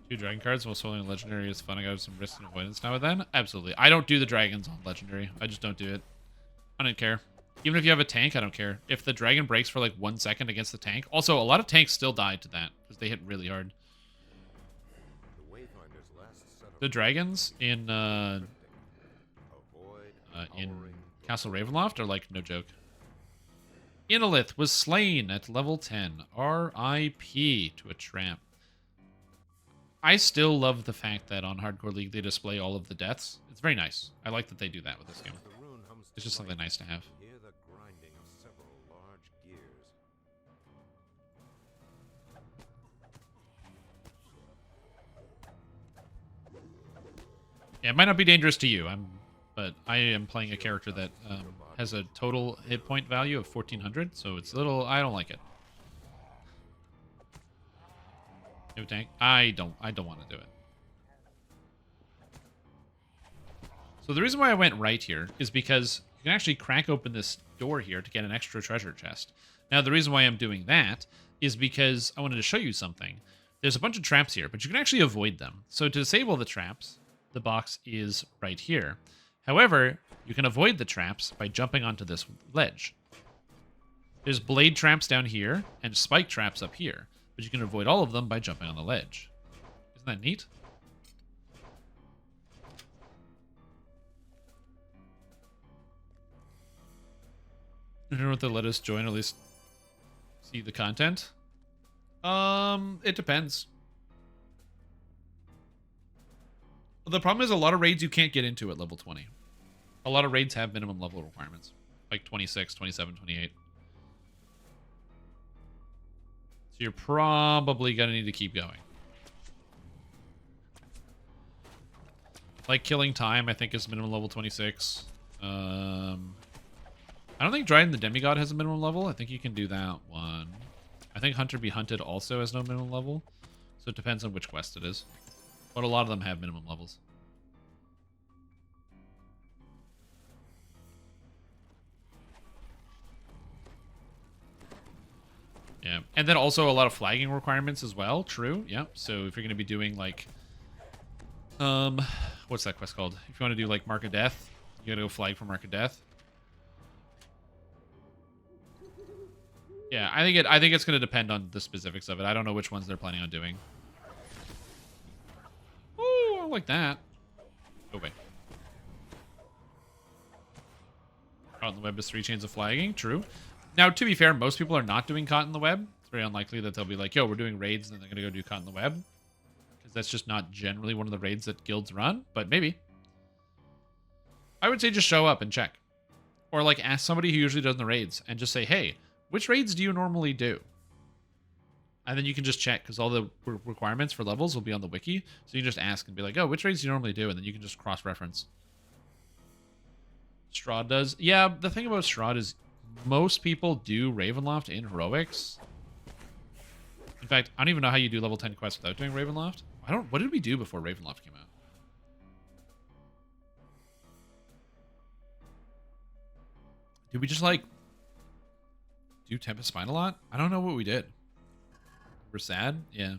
2 dragon cards while soloing legendary is fun. I got some risk and avoidance now and then. Absolutely. I don't do the dragons on legendary. I just don't do it. I don't care. Even if you have a tank, I don't care. If the dragon breaks for like 1 second against the tank. Also, a lot of tanks still die to that because they hit really hard. The dragons in Castle Ravenloft are like no joke. Inolith was slain at level 10. R.I.P. to a tramp. I still love the fact that on Hardcore League they display all of the deaths. It's very nice. I like that they do that with this game. It's just something nice to have. Yeah, it might not be dangerous to you, but I am playing a character that has a total hit point value of 1400, so it's a little. I don't like it. You have a tank? I don't want to do it. So the reason why I went right here is because you can actually crack open this door here to get an extra treasure chest. Now, the reason why I'm doing that is because I wanted to show you something. There's a bunch of traps here, but you can actually avoid them. So to disable the traps, the box is right here. However, you can avoid the traps by jumping onto this ledge. There's blade traps down here and spike traps up here, but you can avoid all of them by jumping on the ledge. Isn't that neat? I don't know what they'll let us join, or at least see the content. It depends. The problem is a lot of raids you can't get into at level 20. A lot of raids have minimum level requirements. Like 26, 27, 28. So you're probably going to need to keep going. Like Killing Time, I think is minimum level 26. I don't think Dryden the Demigod has a minimum level. I think you can do that one. I think Hunter Be Hunted also has no minimum level. So it depends on which quest it is. But a lot of them have minimum levels. Yeah. And then also a lot of flagging requirements as well. True. Yeah. So if you're going to be doing like... what's that quest called? If you want to do like Mark of Death, you got to go flag for Mark of Death. Yeah, I think it's going to depend on the specifics of it. I don't know which ones they're planning on doing. Ooh, I like that. Oh, wait. Caught in the web is 3 chains of flagging. True. Now, to be fair, most people are not doing caught in the web. It's very unlikely that they'll be like, yo, we're doing raids, and then they're going to go do caught in the web. Because that's just not generally one of the raids that guilds run, but maybe. I would say just show up and check. Or, like, ask somebody who usually does the raids and just say, hey, which raids do you normally do? And then you can just check, because all the requirements for levels will be on the wiki. So you can just ask and be like, oh, which raids do you normally do? And then you can just cross-reference. Strahd does. Yeah, the thing about Strahd is most people do Ravenloft in Heroics. In fact, I don't even know how you do level 10 quests without doing Ravenloft. What did we do before Ravenloft came out? Did we just, like... Do Tempest Spine a lot? I don't know what we did. We're sad? Yeah.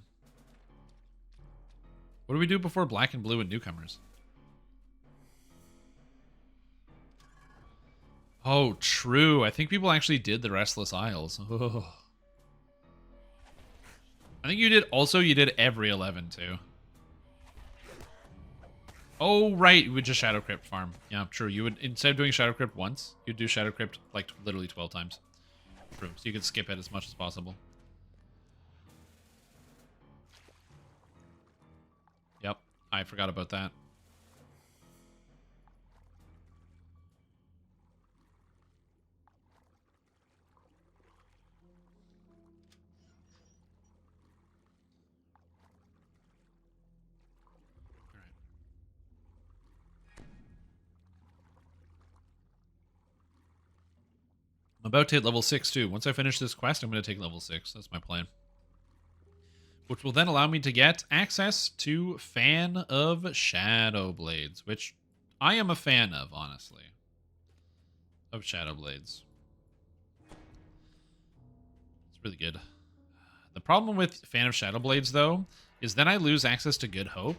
What do we do before Black and Blue and Newcomers? Oh, true. I think people actually did the Restless Isles. Oh. I think you did every 11 too. Oh, right. You would just Shadow Crypt farm. Yeah, true. You would, instead of doing Shadow Crypt once, you'd do Shadow Crypt like literally 12 times. True. So you could skip it as much as possible. Yep. I forgot about that. I'm about to hit level 6 too. Once I finish this quest, I'm going to take level 6. That's my plan. Which will then allow me to get access to Fan of Shadow Blades, which I am a fan of, honestly. Of Shadow Blades. It's really good. The problem with Fan of Shadow Blades, though, is then I lose access to Good Hope.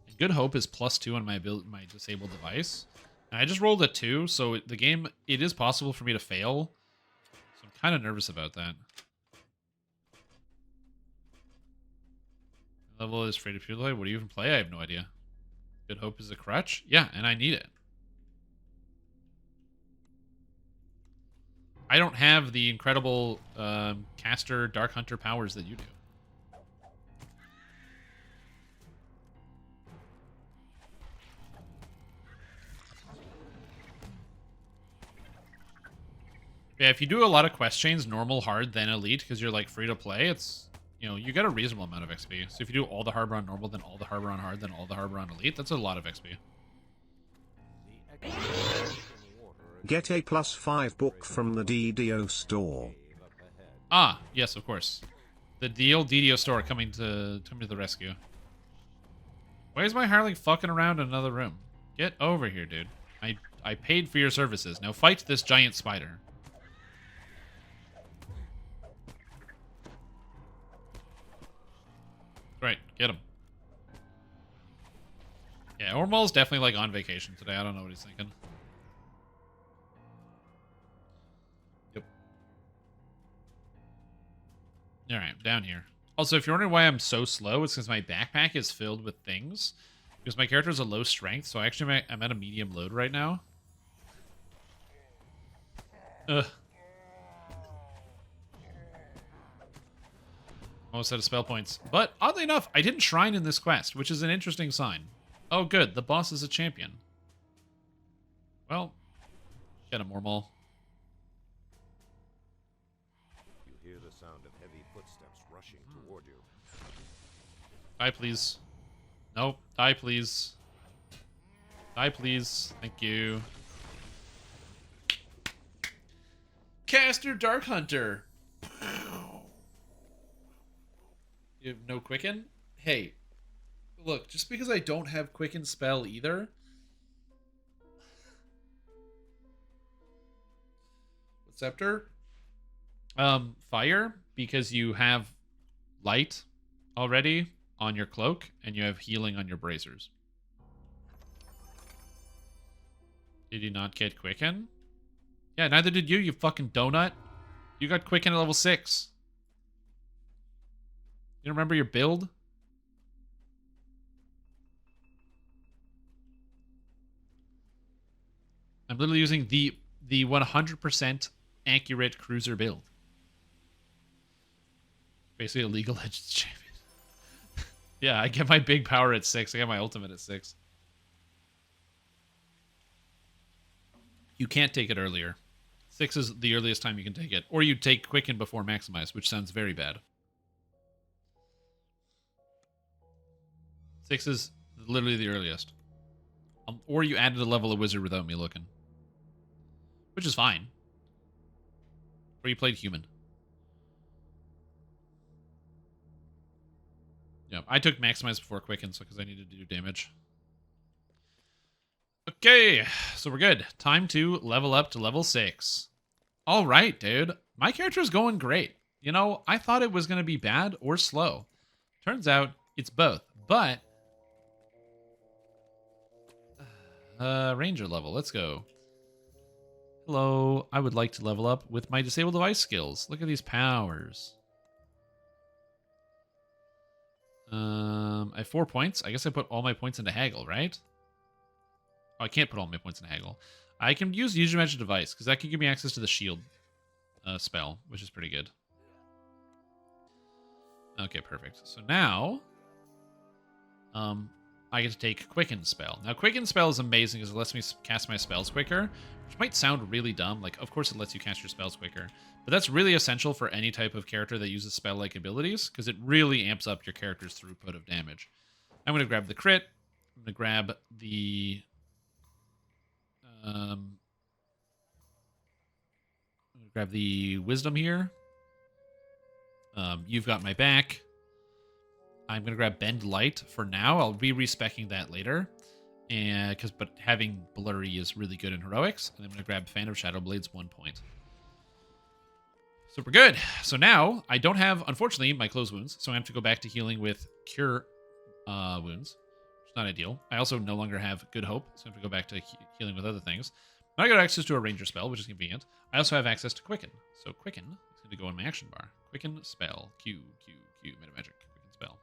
And Good Hope is +2 on my disabled device. And I just rolled a 2, so the game, it is possible for me to fail. So I'm kind of nervous about that. Level is free to play. What do you even play? I have no idea. Good Hope is a crutch? Yeah, and I need it. I don't have the incredible caster Dark Hunter powers that you do. Yeah, if you do a lot of quest chains, normal, hard, then elite, because you're like free to play, it's, you know, you get a reasonable amount of XP. So if you do all the harbor on normal, then all the harbor on hard, then all the harbor on elite, that's a lot of XP. Get a +5 book from the DDO store. Ah, yes, of course. The old DDO store coming to the rescue. Why is my Harling fucking around in another room? Get over here, dude. I paid for your services. Now fight this giant spider. Right, get him. Yeah, Ormal's definitely like on vacation today. I don't know what he's thinking. Yep. Alright, down here. Also, if you're wondering why I'm so slow, it's because my backpack is filled with things. Because my character is a low strength, so I'm at a medium load right now. Ugh. Almost out of spell points. But, oddly enough, I didn't shrine in this quest, which is an interesting sign. Oh, good. The boss is a champion. Well, get him, Ormal. You hear the sound of heavy footsteps rushing toward you. Die, please. Nope. Die, please. Die, please. Thank you. Caster Dark Hunter. You have no Quicken? Hey, look, just because I don't have Quicken spell either... Scepter? Fire, because you have light already on your cloak, and you have healing on your bracers. Did you not get Quicken? Yeah, neither did you, you fucking donut. You got Quicken at level 6. You remember your build? I'm literally using the 100% accurate cruiser build. Basically a League of Legends champion. Yeah, I get my big power at 6. I get my ultimate at 6. You can't take it earlier. 6 is the earliest time you can take it. Or you take Quicken before Maximize, which sounds very bad. 6 is literally the earliest. Or you added a level of wizard without me looking. Which is fine. Or you played human. Yeah, I took Maximize before Quicken, so because I needed to do damage. Okay, so we're good. Time to level up to level 6. Alright, dude. my character is going great. You know, I thought it was going to be bad or slow. Turns out it's both. But ranger level. Let's go. Hello. I would like to level up with my disabled device skills. Look at these powers. I have 4 points. I guess I put all my points into haggle, right? Oh, I can't put all my points into haggle. I can use your magic device because that can give me access to the shield spell, which is pretty good. Okay, perfect. So now, I get to take Quicken spell. Now, Quicken spell is amazing because it lets me cast my spells quicker, which might sound really dumb. Like, of course it lets you cast your spells quicker, but that's really essential for any type of character that uses spell-like abilities because it really amps up your character's throughput of damage. I'm going to grab the crit. I'm going to grab the... grab the wisdom here. You've got my back. I'm gonna grab bend light for now. I'll be respecking that later, and but having blurry is really good in heroics. And I'm gonna grab fan of shadow blades 1 point. Super good. So now I don't have, unfortunately, my closed wounds, so I have to go back to healing with cure wounds, which is not ideal. I also no longer have good hope, so I have to go back to healing with other things. Now I got access to a ranger spell, which is convenient. I also have access to quicken. So quicken is going to go in my action bar. Quicken spell. Q, meta magic. Quicken spell.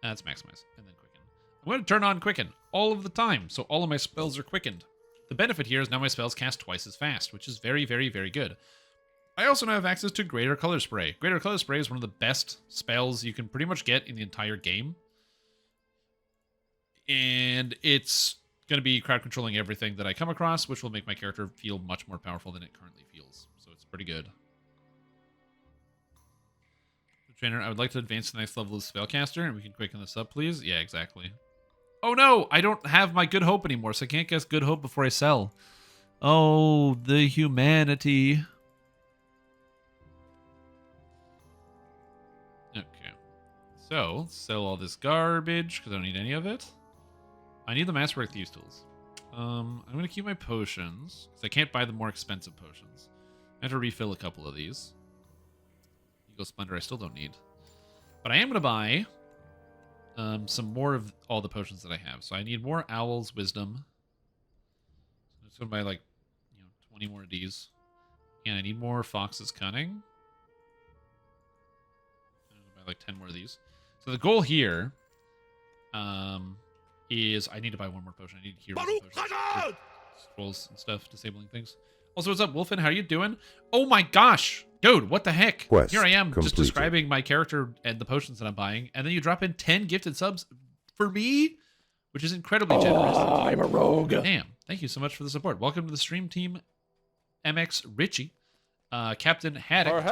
That's maximize. And then quicken. I'm going to turn on quicken all of the time, so all of my spells are quickened. The benefit here is now my spells cast twice as fast, which is very, very, very good. I also now have access to Greater Color Spray. Greater Color Spray is one of the best spells you can pretty much get in the entire game. And it's going to be crowd controlling everything that I come across, which will make my character feel much more powerful than it currently feels. So it's pretty good. Trainer, I would like to advance to the next level of spellcaster, and we can quicken this up, please. Yeah, exactly. Oh no, I don't have my good hope anymore, so I can't guess good hope before I sell. Oh, the humanity. Okay. So, let's sell all this garbage, because I don't need any of it. I need the Masterwork Thieves tools. I'm going to keep my potions, because I can't buy the more expensive potions. I have to refill a couple of these. Eagle Splendor I still don't need. But I am going to buy some more of all the potions that I have. So I need more Owl's Wisdom. So I'm just going to buy like 20 more of these. And I need more Fox's Cunning. I'm going to buy like 10 more of these. So the goal here is I need to buy one more potion. I need hero potions. Scrolls and stuff, disabling things. Also, what's up, Wolfen? How you doing? Oh my gosh! Dude, what the heck? Quest Here I am, completed. just describing my character and the potions that I'm buying, and then you drop in 10 gifted subs for me? Which is incredibly generous. I'm a rogue. Damn. Thank you so much for the support. Welcome to the stream team, MX Richie, Captain Haddock,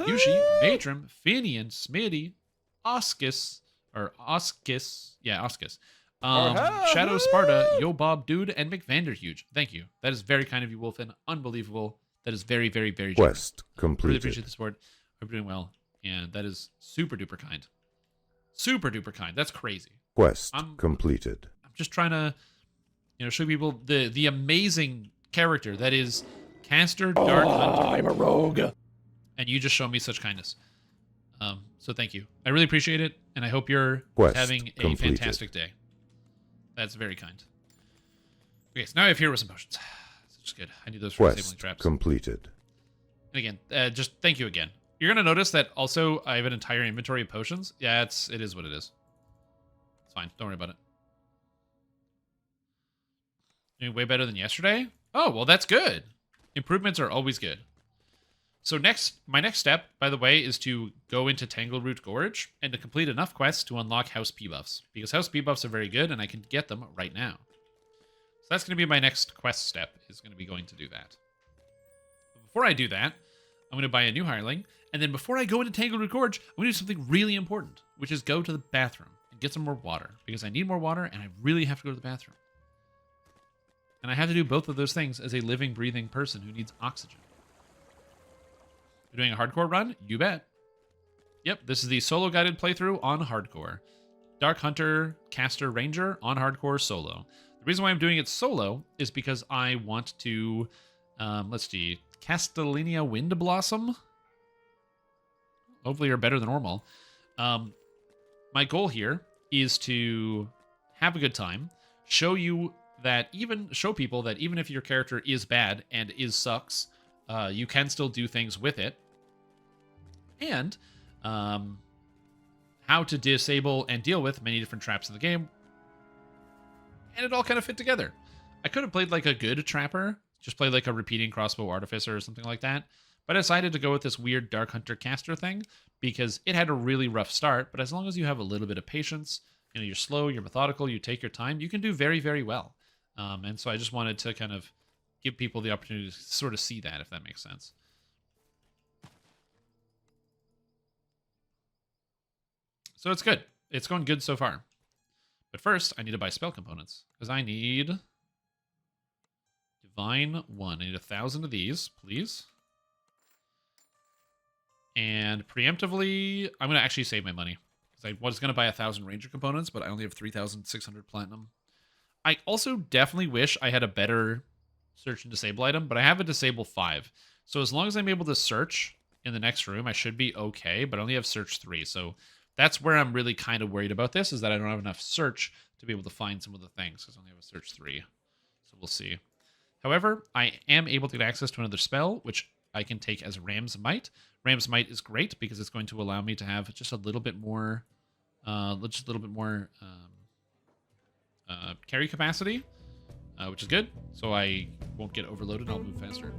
Yushi, Matrim, Finian, Smitty, Oscus, yeah, Oscus. Shadow Sparta, Yo Bob Dude, and McVanderhuge. Thank you. That is very kind of you, Wolfen. Unbelievable. That is very, very, very generous. Quest completed. Really appreciate the support. Hope you're doing well. And that is super duper kind. Super duper kind. That's crazy. Quest completed. I'm just trying to, show people the amazing character that is Caster Dark Hunter. I'm a rogue. And you just show me such kindness. So thank you. I really appreciate it, and I hope you're Quest having a completed. fantastic day. That's very kind. Okay, so now I have heroes and potions. Which is good. I need those for disabling Quest traps. completed. And again, just thank you again. You're gonna notice that also I have an entire inventory of potions. Yeah, it is what it is. It's fine. Don't worry about it. Doing way better than yesterday? Oh, well, that's good. Improvements are always good. So my next step, by the way, is to go into Tangleroot Gorge and to complete enough quests to unlock House P buffs. Because House P buffs are very good, and I can get them right now. So that's going to be my next quest step, is going to be going to do that. But before I do that, I'm going to buy a new hireling, and then before I go into Tangleroot Gorge, I'm going to do something really important, which is go to the bathroom and get some more water. Because I need more water, and I really have to go to the bathroom. And I have to do both of those things as a living, breathing person who needs oxygen. You're doing a hardcore run? You bet. Yep, this is the solo guided playthrough on hardcore. Dark Hunter, Caster, Ranger on hardcore solo. The reason why I'm doing it solo is because I want to, let's see, Castellania Wind Blossom. Hopefully you're better than normal. My goal here is to have a good time, show people that even if your character is bad and sucks, you can still do things with it, and how to disable and deal with many different traps in the game, and it all kind of fit together. I could have played like a good trapper, just play like a repeating crossbow artificer or something like that, but I decided to go with this weird Dark Hunter caster thing because it had a really rough start, but as long as you have a little bit of patience, you're slow, you're methodical, you take your time, you can do very, very well. And so I just wanted to kind of give people the opportunity to sort of see that, if that makes sense. So it's good. It's going good so far. But first, I need to buy spell components, because I need Divine 1. I need 1,000 of these, please. And preemptively, I'm going to actually save my money. Because I was going to buy 1,000 Ranger components, but I only have 3,600 Platinum. I also definitely wish I had a better search and disable item, but I have a disable 5. So as long as I'm able to search in the next room, I should be okay, but I only have search 3. So that's where I'm really kind of worried about this, is that I don't have enough search to be able to find some of the things, because I only have a search 3. So we'll see. However, I am able to get access to another spell, which I can take as Ram's Might. Ram's Might is great because it's going to allow me to have just a little bit more, carry capacity, which is good. So I won't get overloaded. I'll move faster.